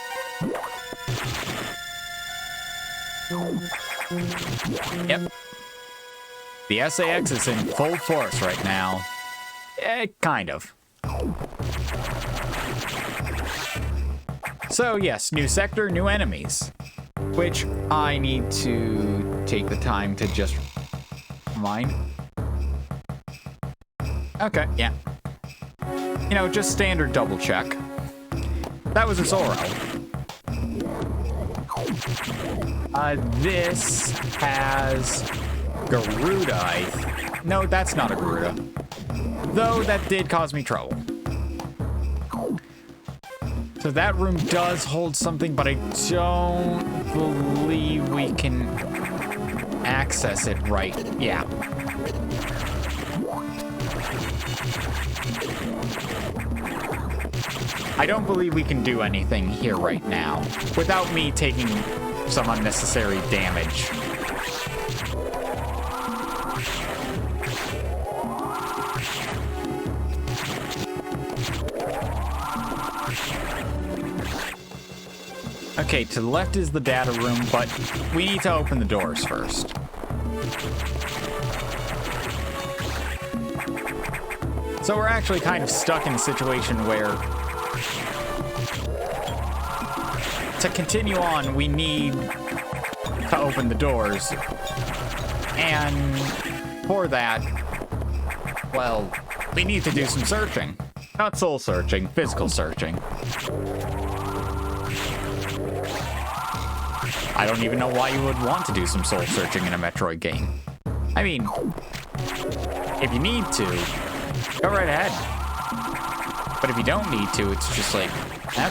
Yep. The SAX is in full force right now. Kind of. So yes, new sector, new enemies. Which I need to take the time to just mine. Okay, yeah. You know, just standard double check. That was a Zoro. This has Garuda. No, that's not a Garuda. Though that did cause me trouble. So that room does hold something, but I don't believe we can access it right. Yeah. I don't believe we can do anything here right now without me taking some unnecessary damage. Okay, to the left is the data room, but we need to open the doors first. So we're actually kind of stuck in a situation where to continue on, we need to open the doors. And for that, well, we need to do some searching. Not soul searching, physical searching. I don't even know why you would want to do some soul searching in a Metroid game. I mean, if you need to, go right ahead. But if you don't need to, it's just like,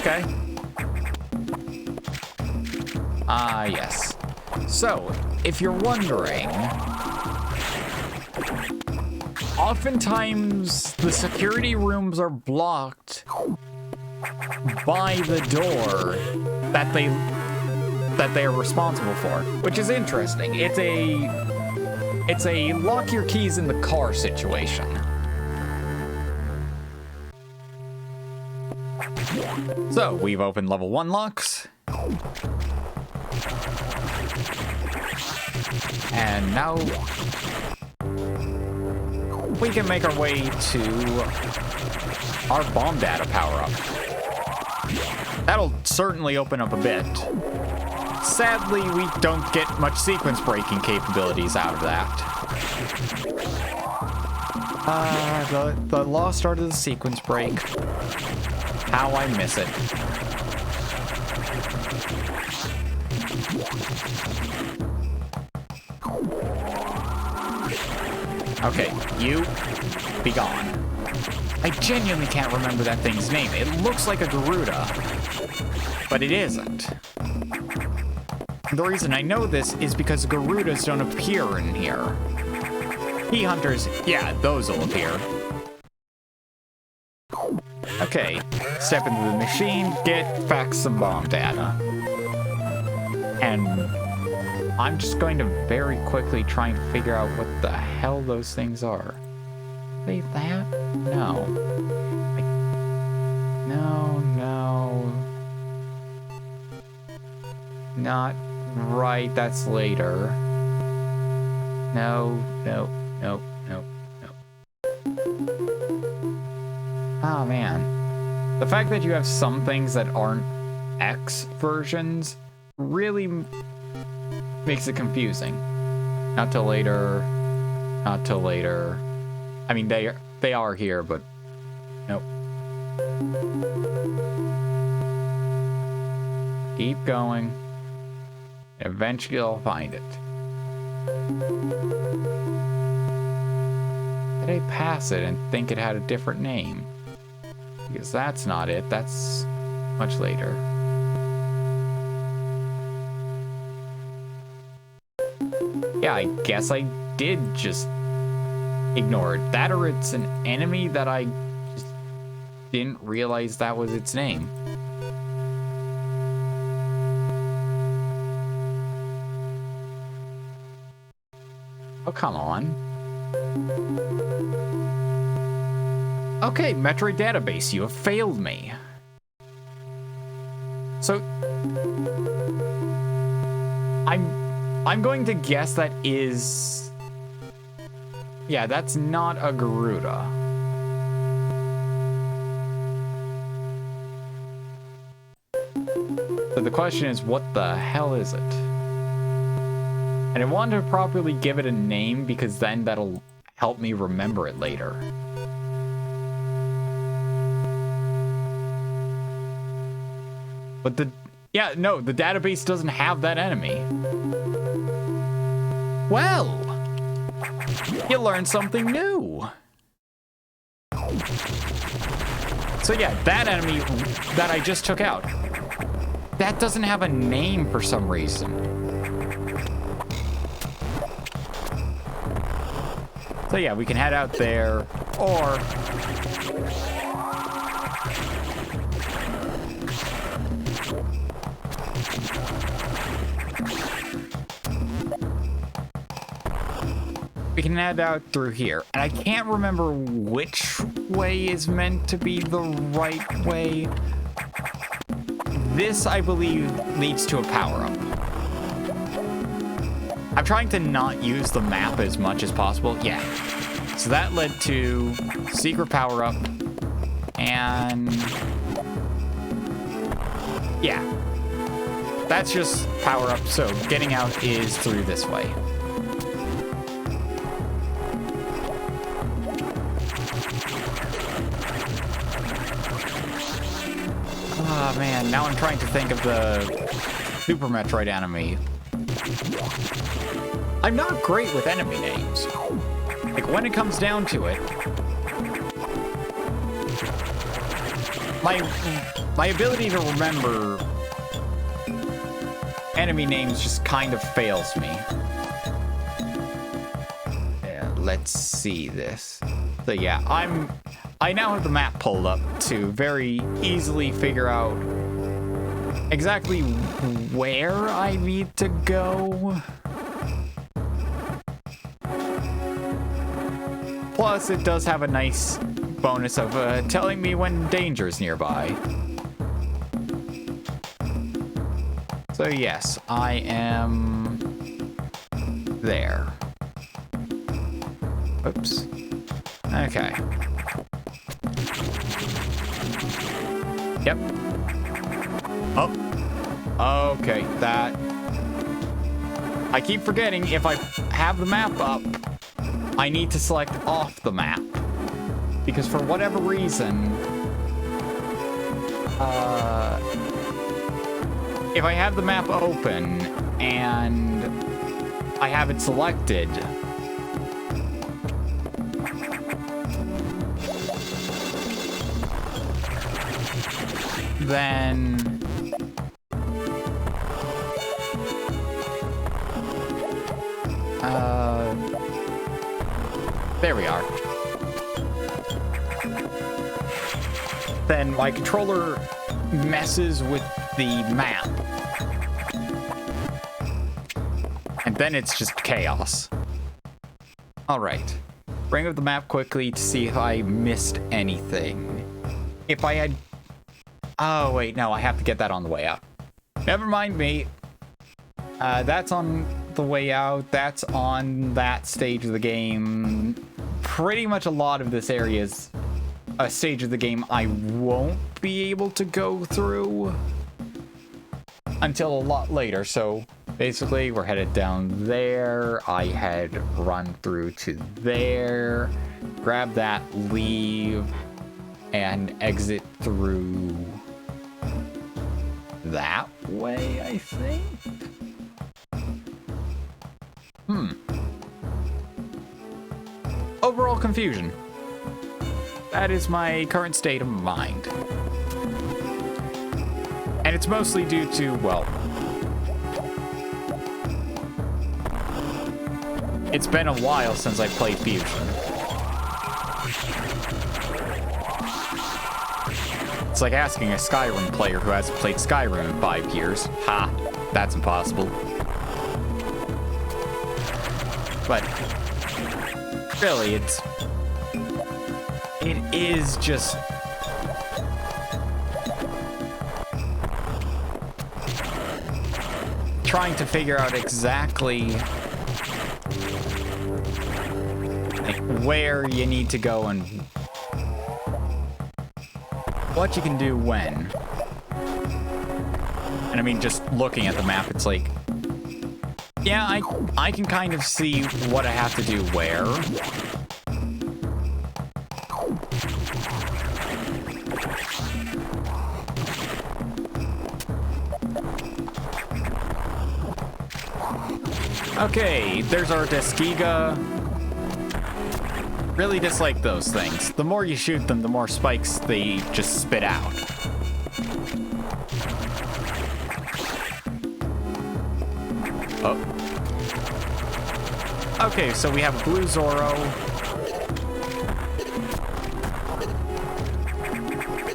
okay. Yes. So, if you're wondering, oftentimes the security rooms are blocked by the door that they are responsible for, which is interesting. It's a lock your keys in the car situation. So, we've opened level 1 locks. And now we can make our way to our bomb data power-up. That'll certainly open up a bit. Sadly, we don't get much sequence breaking capabilities out of that. The lost art of the sequence break. How I miss it. Okay, you, be gone. I genuinely can't remember that thing's name. It looks like a Garuda, but it isn't. The reason I know this is because Garudas don't appear in here. P-Hunters, yeah, those will appear. Okay, step into the machine, fax some bomb data. And I'm just going to very quickly try and figure out what the hell those things are. Wait, that? No. No, no. Not right, that's later. No, no, no, no, no. Oh, man. The fact that you have some things that aren't X versions really makes it confusing. Not till later. Not till later. I mean, they are here, but nope. Keep going. Eventually I'll find it. Did I pass it and think it had a different name? Because that's not it. That's much later. Yeah, I guess I did just ignore it. That or it's an enemy that I just didn't realize that was its name. Oh, come on. Okay, Metroid database, you have failed me. So I'm going to guess that is... Yeah, that's not a Garuda. So the question is, what the hell is it? And I want to properly give it a name because then that'll help me remember it later. But the database doesn't have that enemy. Well, you learned something new. So yeah, that enemy that I just took out, that doesn't have a name for some reason. So yeah, we can head out there, or... we can head out through here. And I can't remember which way is meant to be the right way. This, I believe, leads to a power-up. I'm trying to not use the map as much as possible. Yeah. So that led to secret power-up. And... yeah. That's just power-up. So getting out is through this way. Oh man, now I'm trying to think of the Super Metroid enemy. I'm not great with enemy names. Like, when it comes down to it, my ability to remember enemy names just kind of fails me. Yeah, let's see this. So yeah, I now have the map pulled up to very easily figure out exactly where I need to go. Plus, it does have a nice bonus of telling me when danger's nearby. So yes, I am there. Oops. Okay. Yep. Oh. Okay, that... I keep forgetting, if I have the map up, I need to select off the map. Because for whatever reason... if I have the map open, and I have it selected... then... there we are. Then my controller messes with the map. And then it's just chaos. Alright. Bring up the map quickly to see if I missed anything. If I had... Oh, wait, no, I have to get that on the way up. Never mind me. That's on the way out. That's on that stage of the game. Pretty much a lot of this area is a stage of the game I won't be able to go through until a lot later. So basically, we're headed down there. I had run through to there, grab that, leave, and exit through that way, I think. Overall confusion. That is my current state of mind. And it's mostly due to, well, it's been a while since I played Fusion. It's like asking a Skyrim player who hasn't played Skyrim in 5 years. Ha, that's impossible. But really, it is just trying to figure out exactly like where you need to go and what you can do when. And I mean, just looking at the map, it's like, yeah, I can kind of see what I have to do where. Okay, there's our Deskiga. Really dislike those things. The more you shoot them, the more spikes they just spit out. Oh. Okay, so we have Blue Zoro,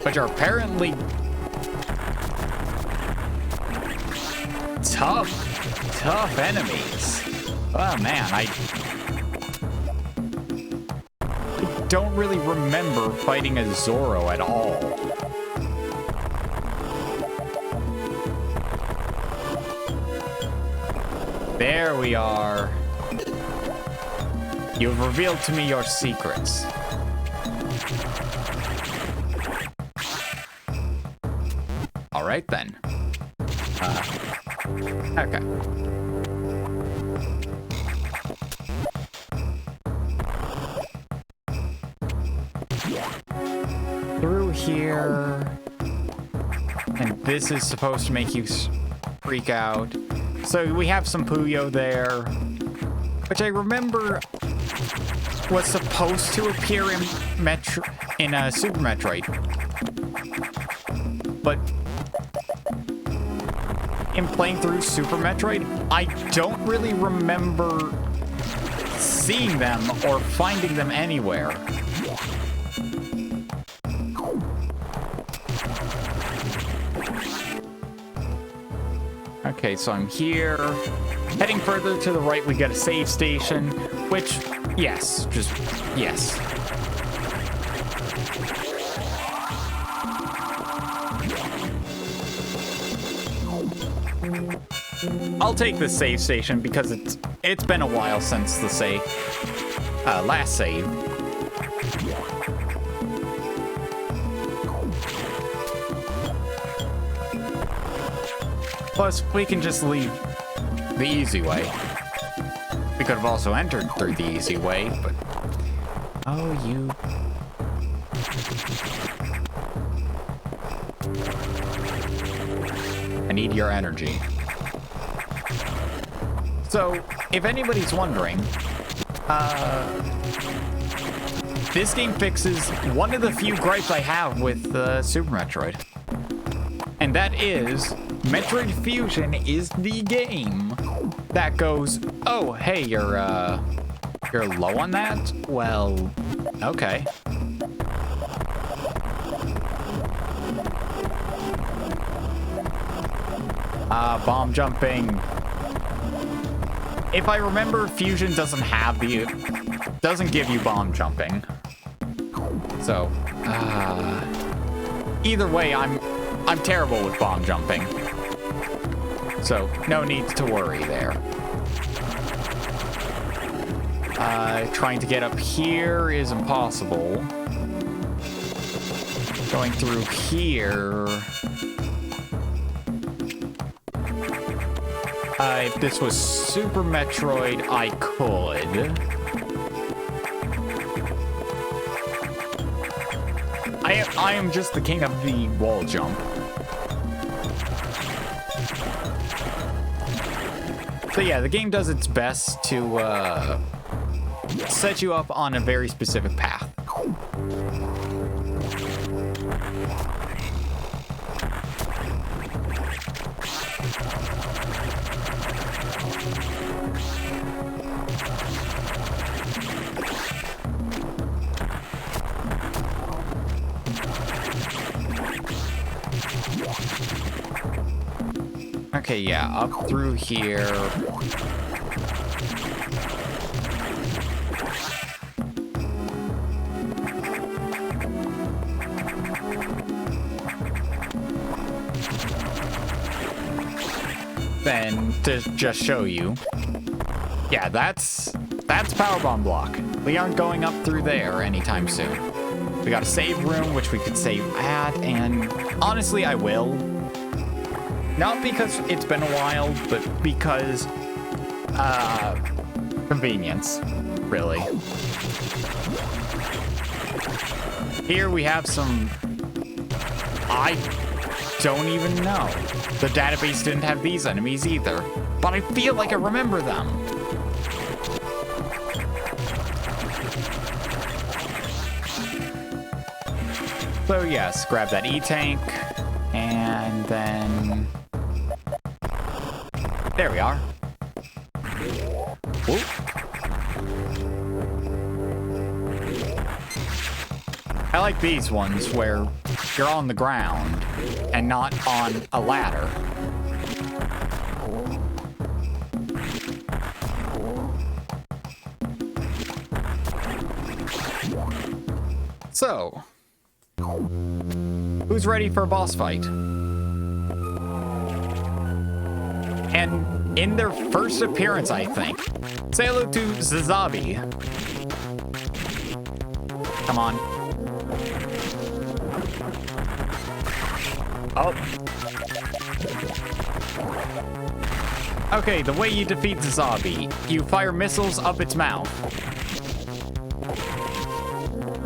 which are apparently tough enemies. Oh man, I don't really remember fighting a Zoro at all. There we are. You've revealed to me your secrets. All right then. Okay. Through here. And this is supposed to make you freak out. So we have some Puyo there, which I remember was supposed to appear in Super Metroid. But in playing through Super Metroid, I don't really remember seeing them or finding them anywhere. Okay, so I'm here. Heading further to the right, we get a save station, which, yes, just, yes. I'll take this save station because it's been a while since the last save. Plus, we can just leave the easy way. We could have also entered through the easy way, but... Oh, you... I need your energy. So, if anybody's wondering, this game fixes one of the few gripes I have with Super Metroid. And that is, Metroid Fusion is the game that goes, oh, hey, you're low on that? Well, okay. Bomb jumping. if I remember, Fusion doesn't have doesn't give you bomb jumping. So, either way, I'm terrible with bomb jumping. So, no need to worry there. Trying to get up here is impossible. Going through here... if this was Super Metroid, I could. I am just the king of the wall jump. So yeah, the game does its best to set you up on a very specific path. Okay, yeah, up through here. Then, to just show you, yeah, that's Powerbomb block. We aren't going up through there anytime soon. We got a save room, which we could save at, and honestly, I will. Not because it's been a while, but because, convenience, really. Here we have some... I don't even know. The database didn't have these enemies either, but I feel like I remember them. So yes, grab that E-tank, and then... There we are. Whoop. I like these ones where you're on the ground and not on a ladder. So, who's ready for a boss fight? And in their first appearance, I think. Say hello to Zazabi. Come on. Oh. Okay, the way you defeat Zazabi, you fire missiles up its mouth.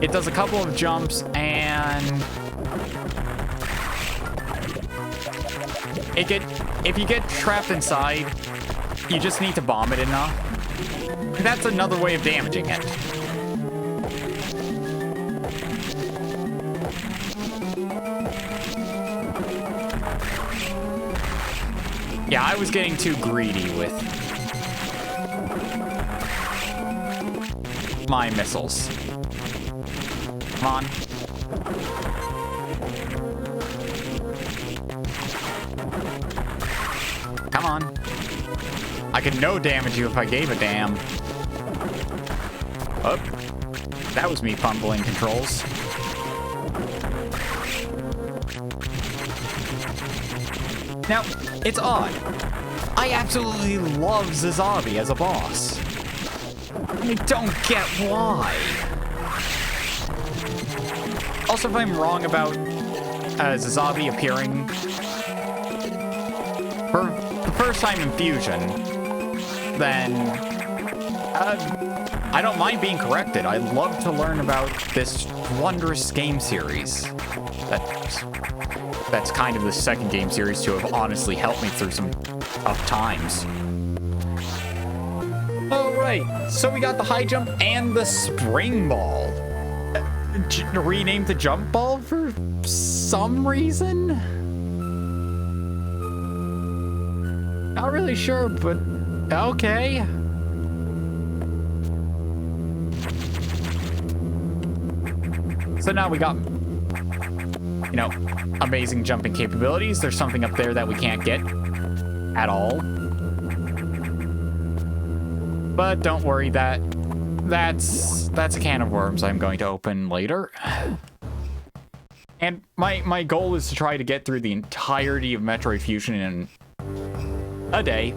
It does a couple of jumps, and... if you get trapped inside, you just need to bomb it enough. That's another way of damaging it. Yeah, I was getting too greedy with my missiles. Come on. Come on. I could no damage you if I gave a damn. Oh, that was me fumbling controls. Now, it's odd. I absolutely love Zazabi as a boss. I don't get why. Also, if I'm wrong about Zazabi appearing for the first time in Fusion, then I don't mind being corrected. I'd love to learn about this wondrous game series. That's kind of the second game series to have honestly helped me through some tough times. Alright, so we got the high jump and the spring ball. Renamed the jump ball for some reason? Not really sure, but okay. So now we got, you know, amazing jumping capabilities. There's something up there that we can't get at all. But don't worry, that's a can of worms I'm going to open later. And my goal is to try to get through the entirety of Metroid Fusion in a day.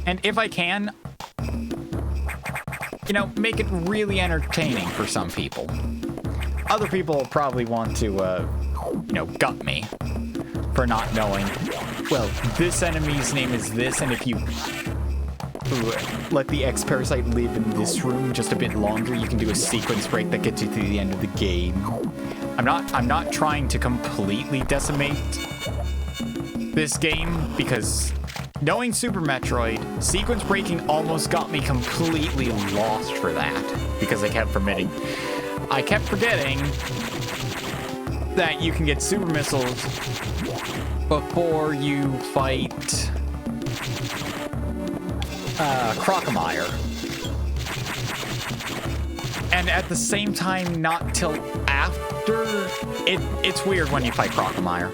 And if I can, you know, make it really entertaining for some people. Other people will probably want to, you know, gut me for not knowing, well, this enemy's name is this, and if you let the X-Parasite live in this room just a bit longer, you can do a sequence break that gets you to the end of the game. I'm not trying to completely decimate this game, because knowing Super Metroid, sequence breaking almost got me completely lost for that, because I kept forgetting that you can get super missiles before you fight Crocomire. And at the same time, not till after. It's weird when you fight Crocomire.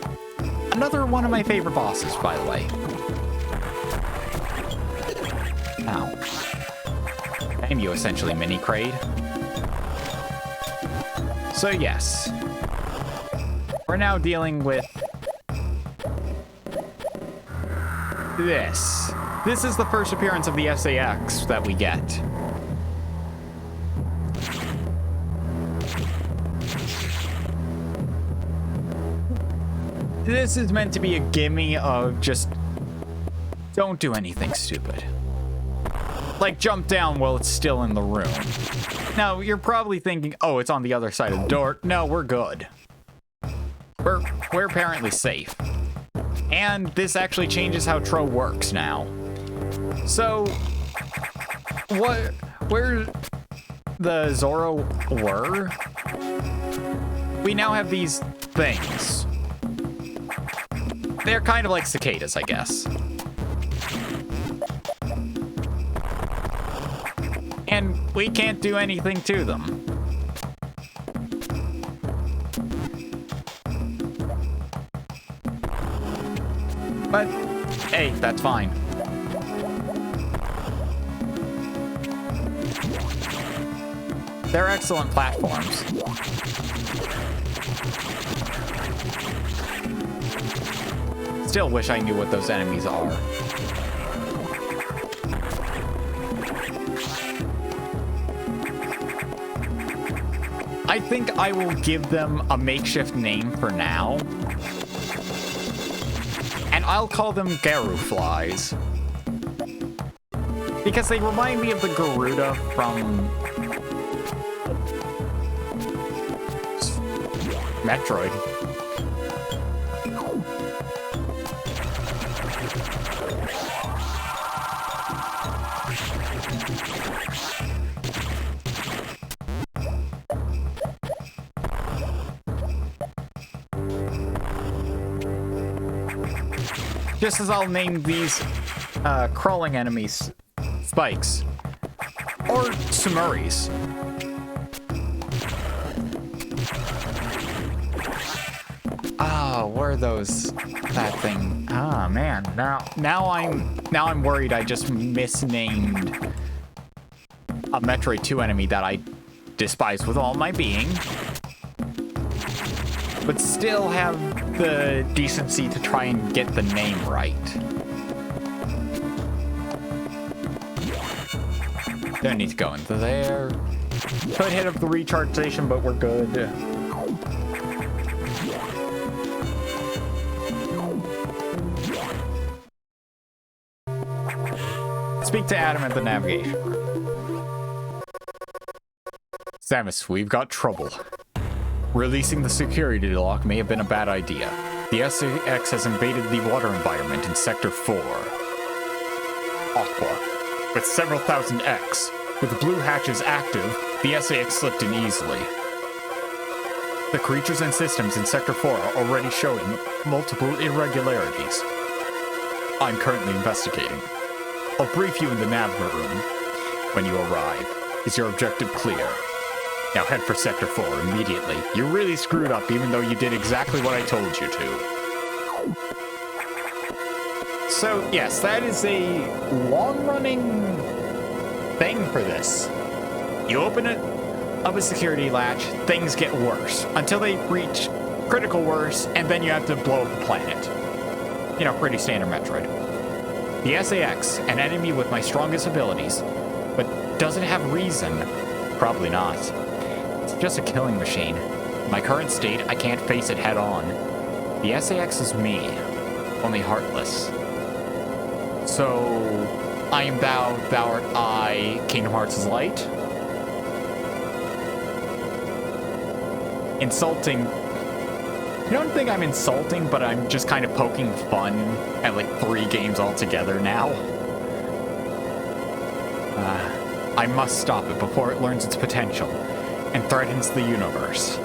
Another one of my favorite bosses, by the way. Ow. And you essentially mini-crade. So yes. We're now dealing with this. This is the first appearance of the SAX that we get. This is meant to be a gimme of just don't do anything stupid. Like jump down while it's still in the room. Now, you're probably thinking, oh, it's on the other side of the door. No, we're good. We're apparently safe. And this actually changes how Tro works now. So, where the Zoro were, we now have these things. They're kind of like cicadas, I guess. And we can't do anything to them. But, hey, that's fine. They're excellent platforms. Still wish I knew what those enemies are. I think I will give them a makeshift name for now. And I'll call them Garu Flies. Because they remind me of the Garuda from Metroid. Just as I'll name these crawling enemies Spikes or Sumuris. Oh, where are those? That thing. Ah, man. Now I'm worried I just misnamed a Metroid 2 enemy that I despise with all my being, but still have the decency to try and get the name right. Don't need to go into there. Could hit up the recharge station, but we're good. Speak to Adam at the navigation room. Samus, we've got trouble. Releasing the security lock may have been a bad idea. The SAX has invaded the water environment in Sector 4. Aqua. With several thousand X. With the blue hatches active, the SAX slipped in easily. The creatures and systems in Sector 4 are already showing multiple irregularities. I'm currently investigating. I'll brief you in the nav room when you arrive. Is your objective clear? Now head for Sector 4 immediately. You really screwed up even though you did exactly what I told you to. So, yes, that is a long-running thing for this. You open it up a security latch, things get worse until they reach critical worse, and then you have to blow up the planet. You know, pretty standard Metroid. The SAX, an enemy with my strongest abilities, but does it have reason? Probably not. It's just a killing machine. In my current state, I can't face it head on. The SAX is me, only heartless. So, I am thou, thou art I, Kingdom Hearts is light. Insulting. I don't think I'm insulting, but I'm just kind of poking fun at like 3 games altogether now. I must stop it before it learns its potential and threatens the universe.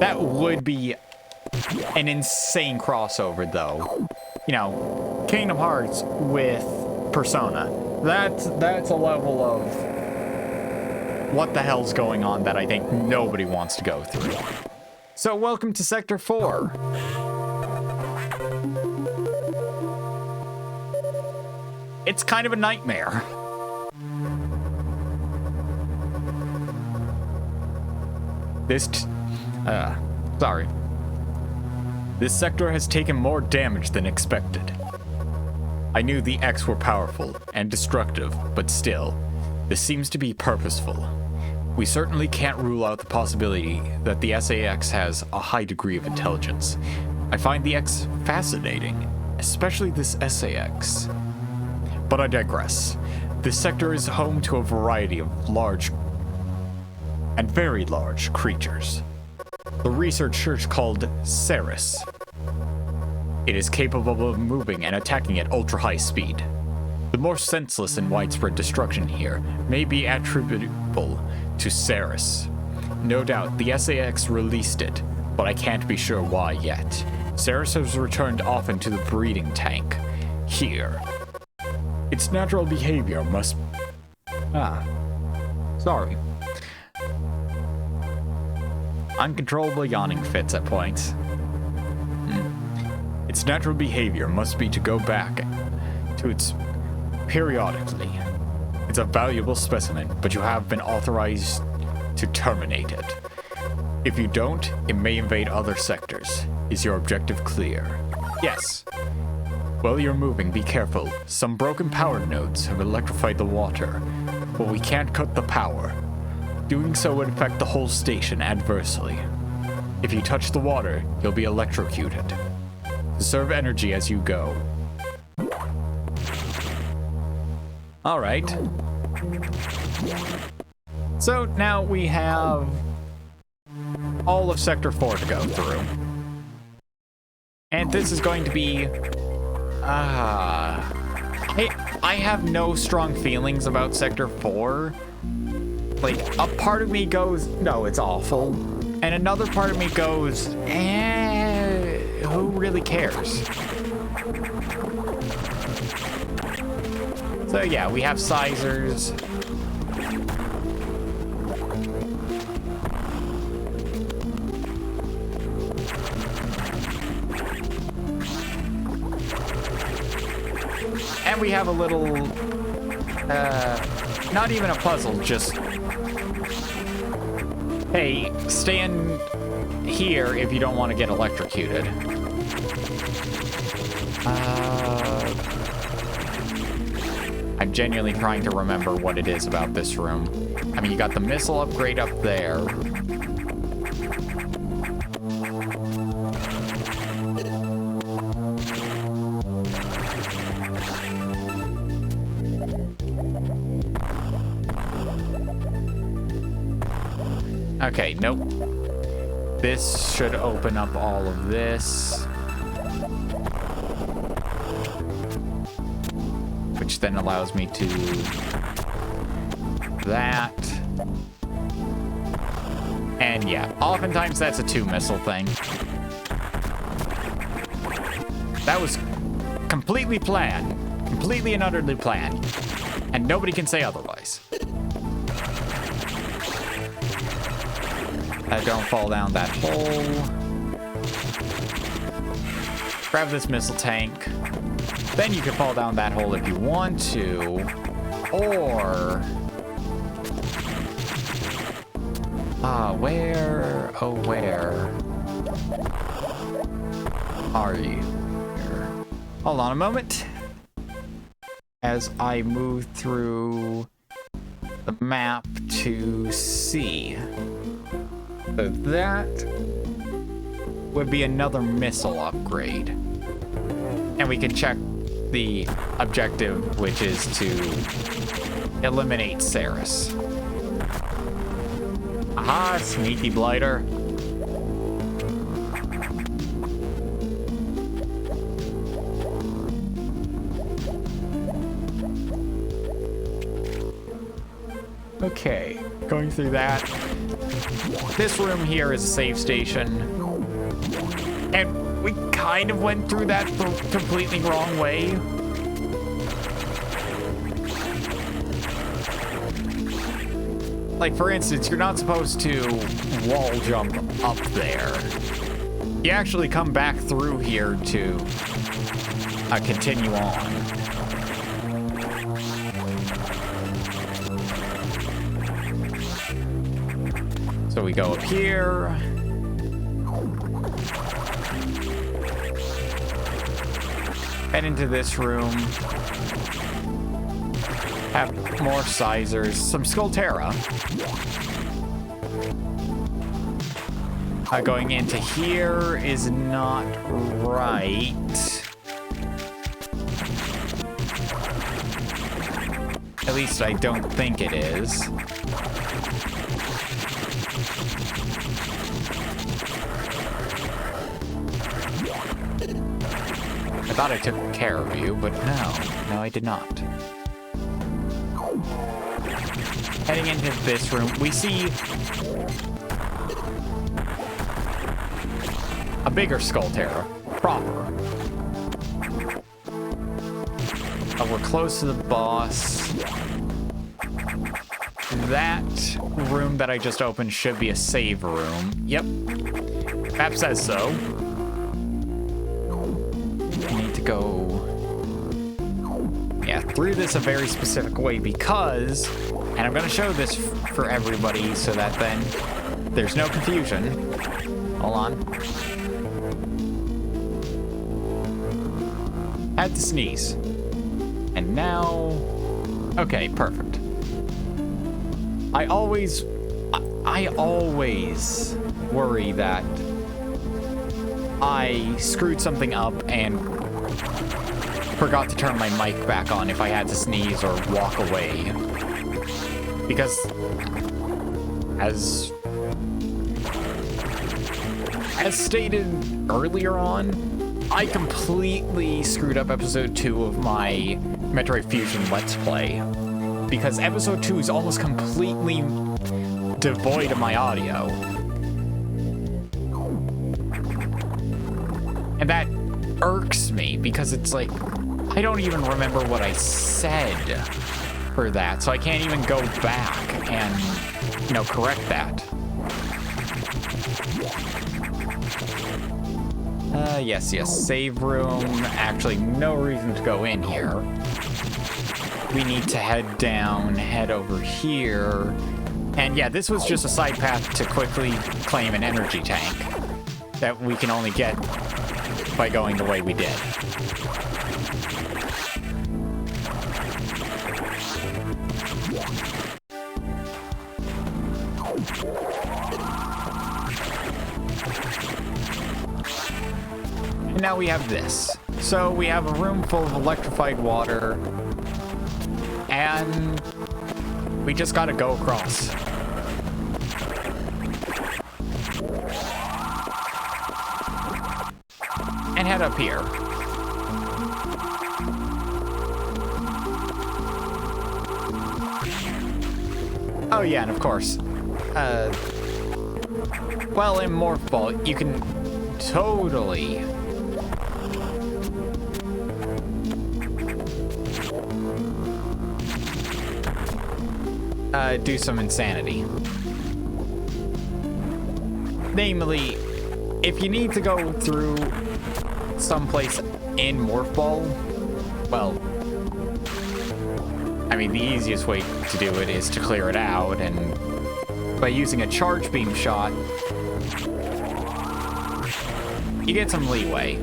That would be an insane crossover, though. You know, Kingdom Hearts with Persona. That's a level of what the hell's going on that I think nobody wants to go through. So welcome to Sector 4. It's kind of a nightmare. Sorry. This sector has taken more damage than expected. I knew the X were powerful and destructive, but still, this seems to be purposeful. We certainly can't rule out the possibility that the SAX has a high degree of intelligence. I find the X fascinating, especially this SAX. But I digress. This sector is home to a variety of large and very large creatures. The researchers called Ceres. It is capable of moving and attacking at ultra-high speed. The more senseless and widespread destruction here may be attributable to Ceres. No doubt the SAX released it, but I can't be sure why yet. Ceres has returned often to the breeding tank. Here. Its natural behavior must... Sorry. Uncontrollable yawning fits at points. Its natural behavior must be to go back to its periodically. It's a valuable specimen, but you have been authorized to terminate it. If you don't, it may invade other sectors. Is your objective clear? Yes. While you're moving, be careful. Some broken power nodes have electrified the water, but we can't cut the power. Doing so would affect the whole station adversely. If you touch the water, you'll be electrocuted. Conserve energy as you go. Alright. So now we have all of Sector 4 to go through. And this is going to be... I have no strong feelings about Sector 4. Like, a part of me goes, no, it's awful. And another part of me goes, who really cares? So yeah, we have sizers. And we have a little, not even a puzzle, just, hey, stand here if you don't want to get electrocuted. I'm genuinely trying to remember what it is about this room. I mean, you got the missile upgrade up there. Okay, nope. This should open up all of this. Which then allows me to... that. And yeah, oftentimes that's a 2-missile thing. That was completely planned. Completely and utterly planned. And nobody can say otherwise. Don't fall down that hole. Grab this missile tank. Then you can fall down that hole if you want to. Or... where? Oh, where are you? Here. Hold on a moment. As I move through the map to see. So that would be another missile upgrade. And we can check the objective, which is to eliminate Ceres. Aha, sneaky blighter. Okay, going through that. This room here is a save station. And we kind of went through that the completely wrong way. Like, for instance, you're not supposed to wall jump up there. You actually come back through here to continue on. So we go up here. Head into this room. Have more sizers. Some Skullterra. Going into here is not right. At least I don't think it is. I thought I took care of you, but no, I did not. Heading into this room, we see a bigger Skullterra, proper. We're close to the boss. That room that I just opened should be a save room. Yep. Map says so. I need to go... yeah, through this a very specific way because... and I'm going to show this for everybody so that then there's no confusion. Hold on. Had to sneeze. And now... okay, perfect. I always worry that I screwed something up and forgot to turn my mic back on if I had to sneeze or walk away. Because, as stated earlier on, I completely screwed up episode 2 of my Metroid Fusion Let's Play. Because episode 2 is almost completely devoid of my audio. And that irks me, because it's like, I don't even remember what I said for that, so I can't even go back and, you know, correct that. Yes, save room. Actually, no reason to go in here. We need to head down, head over here. And yeah, this was just a side path to quickly claim an energy tank that we can only get by going the way we did. And now we have this. So we have a room full of electrified water, and we just gotta go across. And head up here. Oh yeah, and of course, well, in Morph Ball, you can totally do some insanity. Namely, if you need to go through someplace in Morph Ball, well, I mean, the easiest way to do it is to clear it out, and by using a charge beam shot, you get some leeway.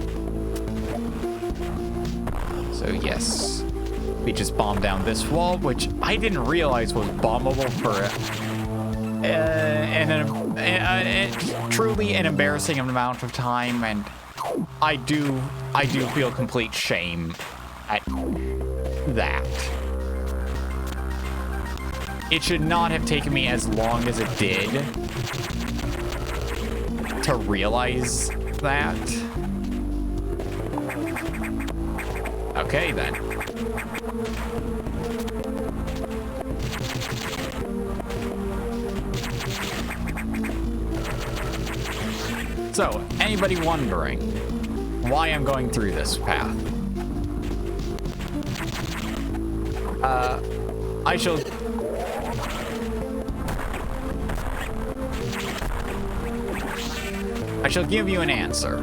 So yes, we just bombed down this wall, which I didn't realize was bombable for truly an embarrassing amount of time, and I do feel complete shame at that. It should not have taken me as long as it did to realize that. Okay, then. So, anybody wondering why I'm going through this path? I shall give you an answer.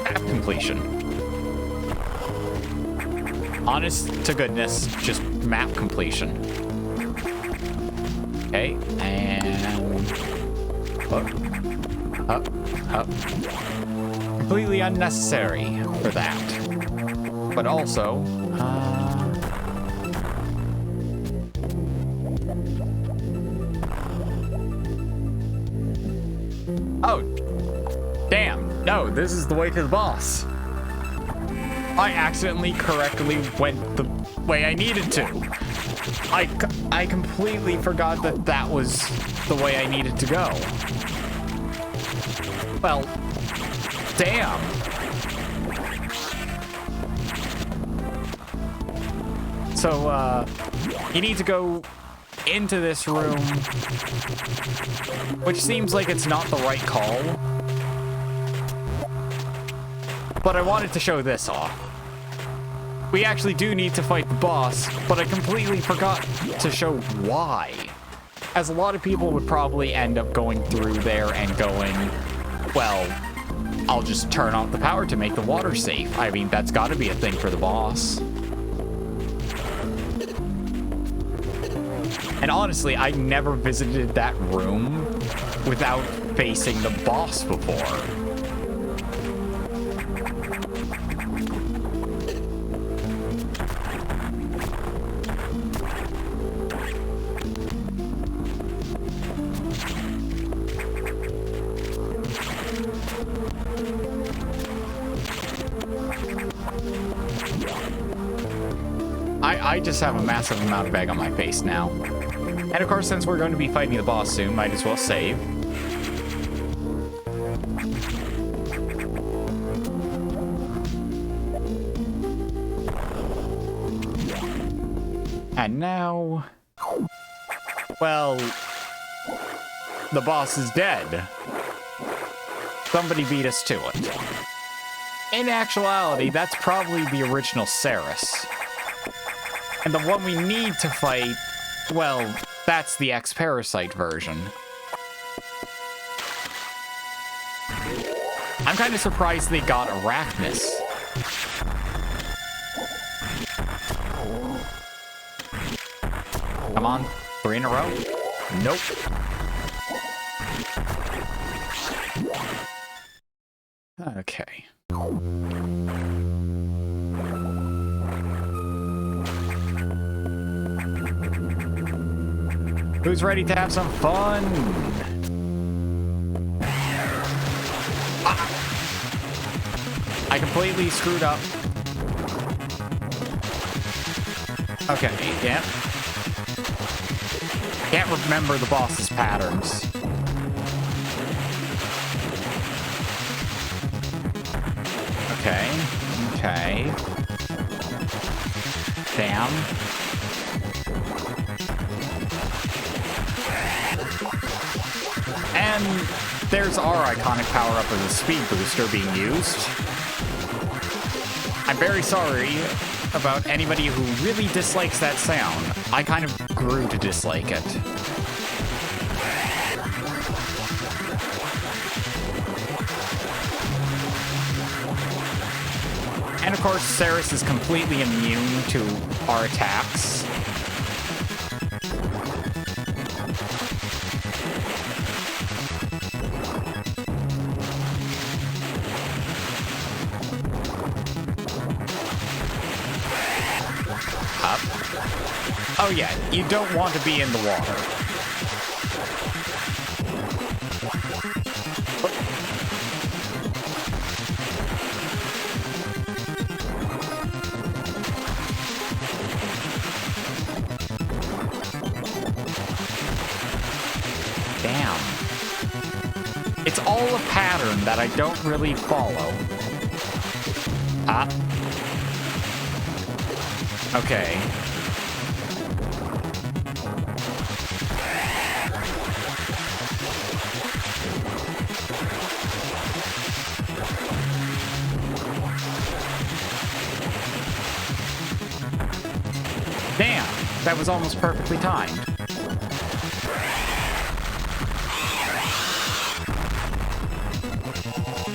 Map completion. Honest to goodness, just map completion. Okay, and up. Completely unnecessary for that. But also, oh, damn. No, this is the way to the boss. I accidentally correctly went the way I needed to. I completely forgot that that was the way I needed to go. Well, damn. So, you need to go into this room, which seems like it's not the right call. But I wanted to show this off. We actually do need to fight the boss, but I completely forgot to show why. As a lot of people would probably end up going through there and going, well, I'll just turn off the power to make the water safe. I mean, that's got to be a thing for the boss. And honestly, I never visited that room without facing the boss before. I just have a massive amount of egg on my face now. And of course, since we're going to be fighting the boss soon, might as well save. And now, well, the boss is dead. Somebody beat us to it. In actuality, that's probably the original Ceres. And the one we need to fight, well, that's the X-Parasite version. I'm kind of surprised they got Arachnus. Come on, 3 in a row? Nope. Okay. Who's ready to have some fun? Ah. I completely screwed up. Okay, yeah. Can't remember the boss's patterns. Okay. Damn. And there's our iconic power-up of the speed booster being used. I'm very sorry about anybody who really dislikes that sound. I kind of grew to dislike it. course, Ceres is completely immune to our attacks. Up. Oh yeah, you don't want to be in the water. Damn. It's all a pattern that I don't really follow. Ah. Okay. Damn, that was almost perfectly timed.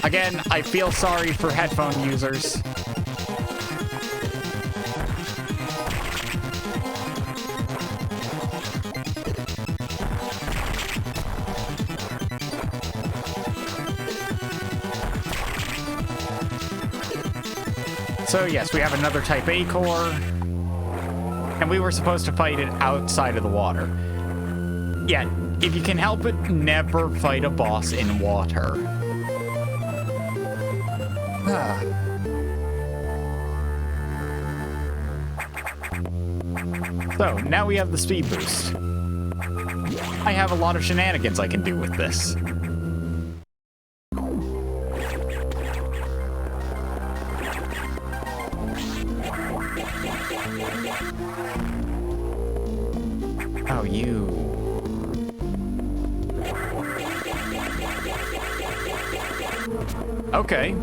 Again, I feel sorry for headphone users. So yes, we have another Type A core, and we were supposed to fight it outside of the water. Yeah, if you can help it, never fight a boss in water. So, now we have the speed boost. I have a lot of shenanigans I can do with this. Oh, you. Okay.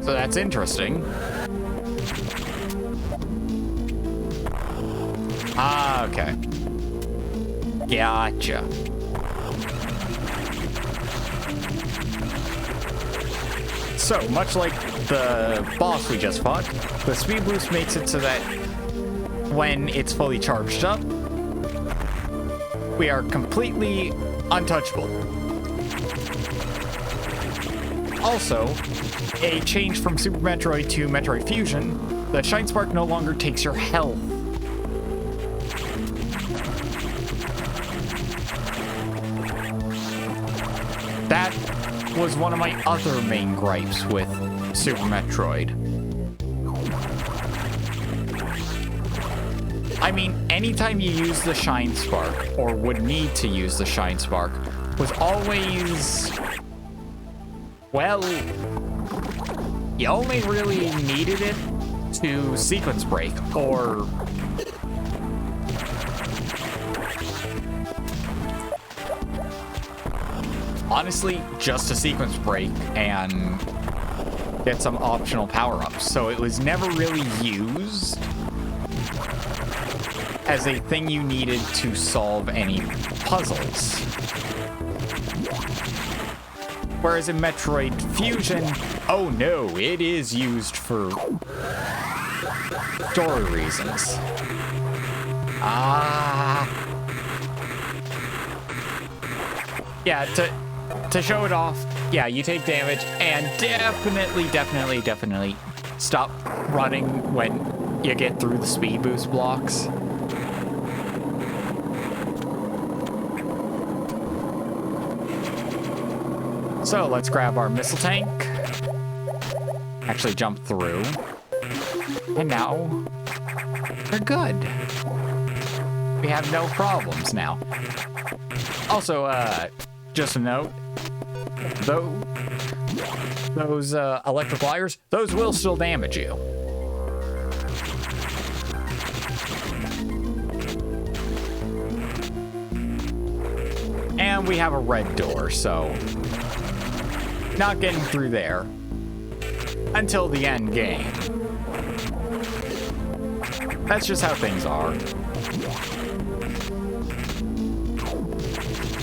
So that's interesting. Ah, okay. Gotcha. So, much like the boss we just fought, the speed boost makes it so that when it's fully charged up, we are completely untouchable. Also, a change from Super Metroid to Metroid Fusion, the Shine Spark no longer takes your health. That was one of my other main gripes with Super Metroid. I mean, anytime you use the Shine Spark, or would need to use the Shine Spark, was always... well, you only really needed it to sequence break, or... honestly, just a sequence break and get some optional power-ups. So it was never really used as a thing you needed to solve any puzzles. Whereas in Metroid Fusion, oh no, it is used for story reasons. Yeah, to show it off, yeah, you take damage, and definitely stop running when you get through the speed boost blocks. So let's grab our missile tank, actually jump through, and now we're good. We have no problems now. Also, just a note, those electric wires, those will still damage you. And we have a red door, so not getting through there until the end game. That's just how things are.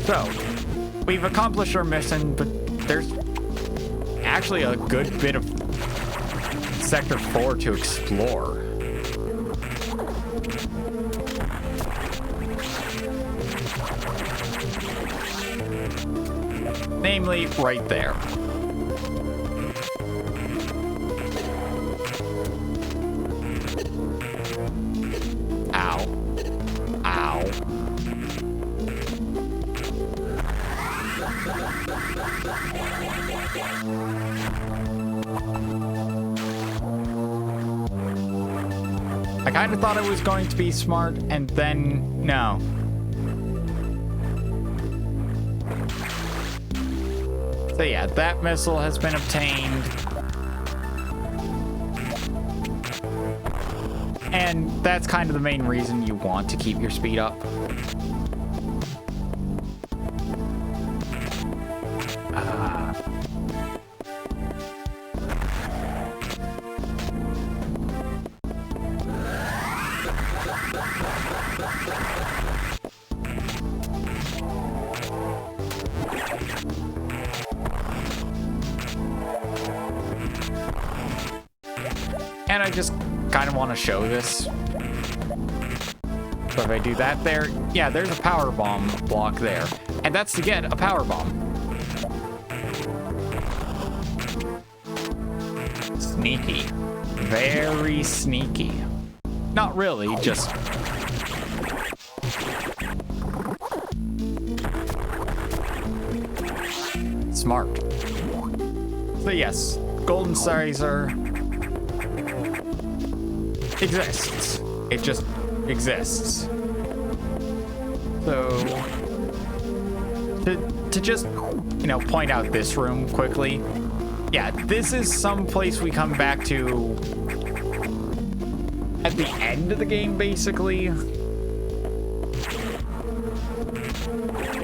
So, we've accomplished our mission, but there's actually a good bit of Sector 4 to explore. Namely, right there. Ow. Ow. I kind of thought it was going to be smart, and then no. So yeah, that missile has been obtained. And that's kind of the main reason you want to keep your speed up. And I just kind of want to show this. So if I do that there, yeah, there's a power bomb block there. And that's to get a power bomb. Sneaky. Very sneaky. Not really, just... smart. So yes, Golden Sizer exists. It just exists. So, to just, you know, point out this room quickly. Yeah, this is some place we come back to at the end of the game, basically. I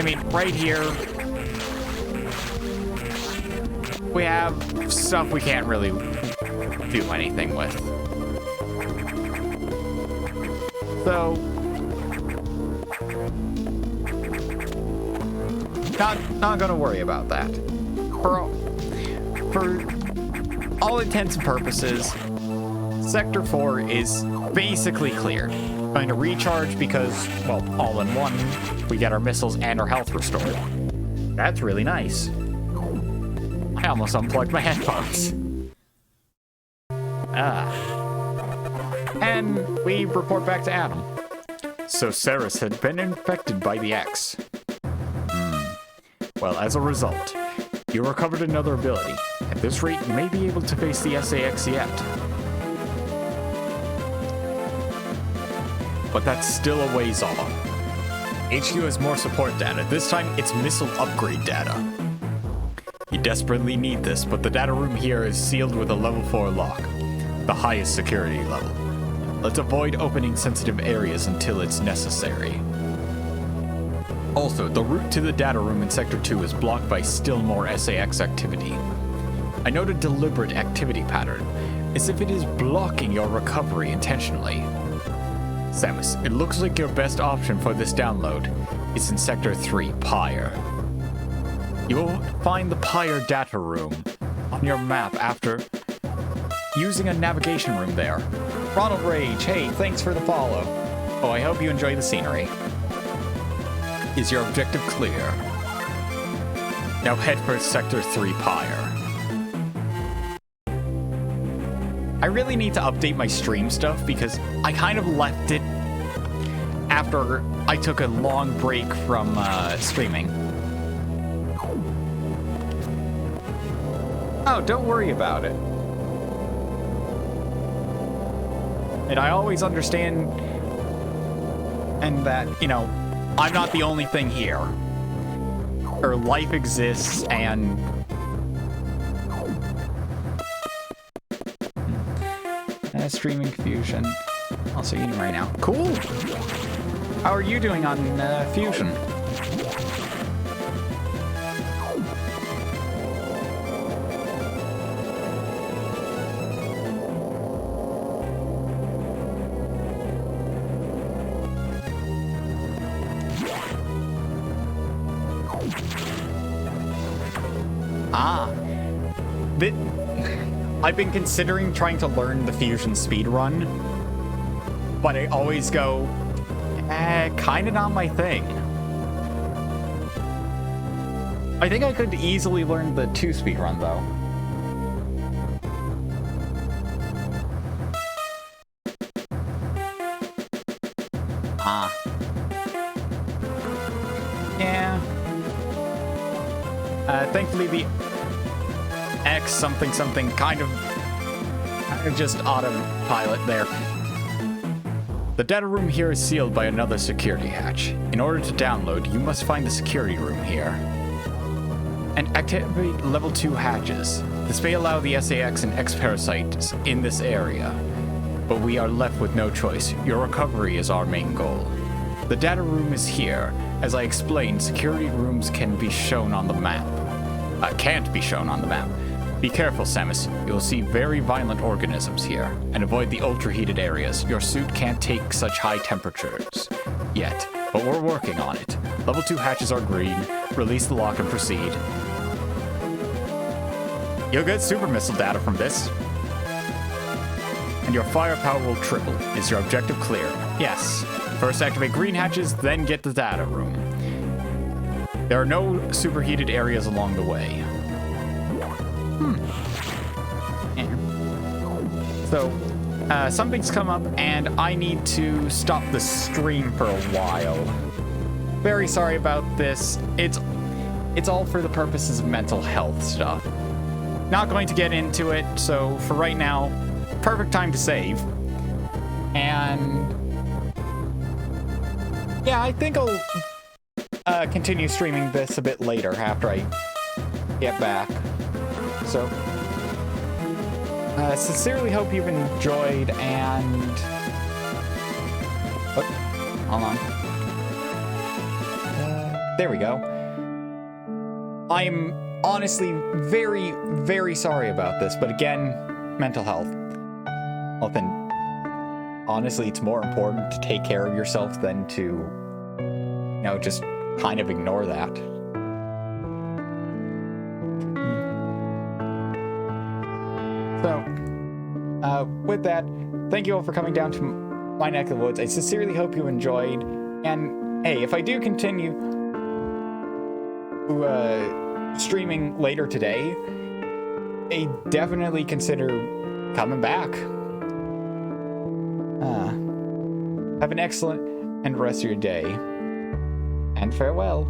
mean, right here, we have stuff we can't really do anything with. So, not gonna worry about that. For all intents and purposes, Sector 4 is basically cleared. Going to recharge because, well, all in one, we get our missiles and our health restored. That's really nice. I almost unplugged my headphones. And we report back to Adam. So Ceres had been infected by the X. Well, as a result, you recovered another ability. At this rate, you may be able to face the SAX yet. But that's still a ways off. HQ has more support data. This time, it's missile upgrade data. You desperately need this, but the data room here is sealed with a level 4 lock. The highest security level. Let's avoid opening sensitive areas until it's necessary. Also, the route to the data room in Sector 2 is blocked by still more SAX activity. I note a deliberate activity pattern, as if it is blocking your recovery intentionally. Samus, it looks like your best option for this download is in Sector 3, Pyre. You will find the Pyre data room on your map after using a navigation room there. Ronald Rage, hey, thanks for the follow. Oh, I hope you enjoy the scenery. Is your objective clear? Now head for Sector 3 Pyre. I really need to update my stream stuff because I kind of left it after I took a long break from streaming. Oh, don't worry about it. And I always understand and that, you know, I'm not the only thing here. Or life exists and... streaming Fusion. Also eating right now. Cool! How are you doing on Fusion? I've been considering trying to learn the Fusion speedrun, but I always go, kinda not my thing. I think I could easily learn the 2 speedrun, though. Yeah. Thankfully the X something something kind of just autopilot there. The data room here is sealed by another security hatch. In order to download, you must find the security room here and activate level 2 hatches. This may allow the SAX and X parasites in this area, but we are left with no choice. Your recovery is our main goal. The data room is here. As I explained, security rooms can be shown on the map. Can't be shown on the map. Be careful, Samus. You'll see very violent organisms here, and avoid the ultra-heated areas. Your suit can't take such high temperatures yet, but we're working on it. Level 2 hatches are green. Release the lock and proceed. You'll get super missile data from this. And your firepower will triple. Is your objective clear? Yes. First activate green hatches, then get the data room. There are no superheated areas along the way. So, something's come up, and I need to stop the stream for a while. Very sorry about this. It's all for the purposes of mental health stuff. Not going to get into it, so for right now, perfect time to save. And yeah, I think I'll continue streaming this a bit later after I get back. So, sincerely hope you've enjoyed, and oh, hold on. There we go. I'm honestly very, very sorry about this, but again, mental health. Well, then, honestly, it's more important to take care of yourself than to, you know, just kind of ignore that. So, with that, thank you all for coming down to my neck of the woods. I sincerely hope you enjoyed, and hey, if I do continue streaming later today, I definitely consider coming back. Have an excellent and rest of your day, and farewell.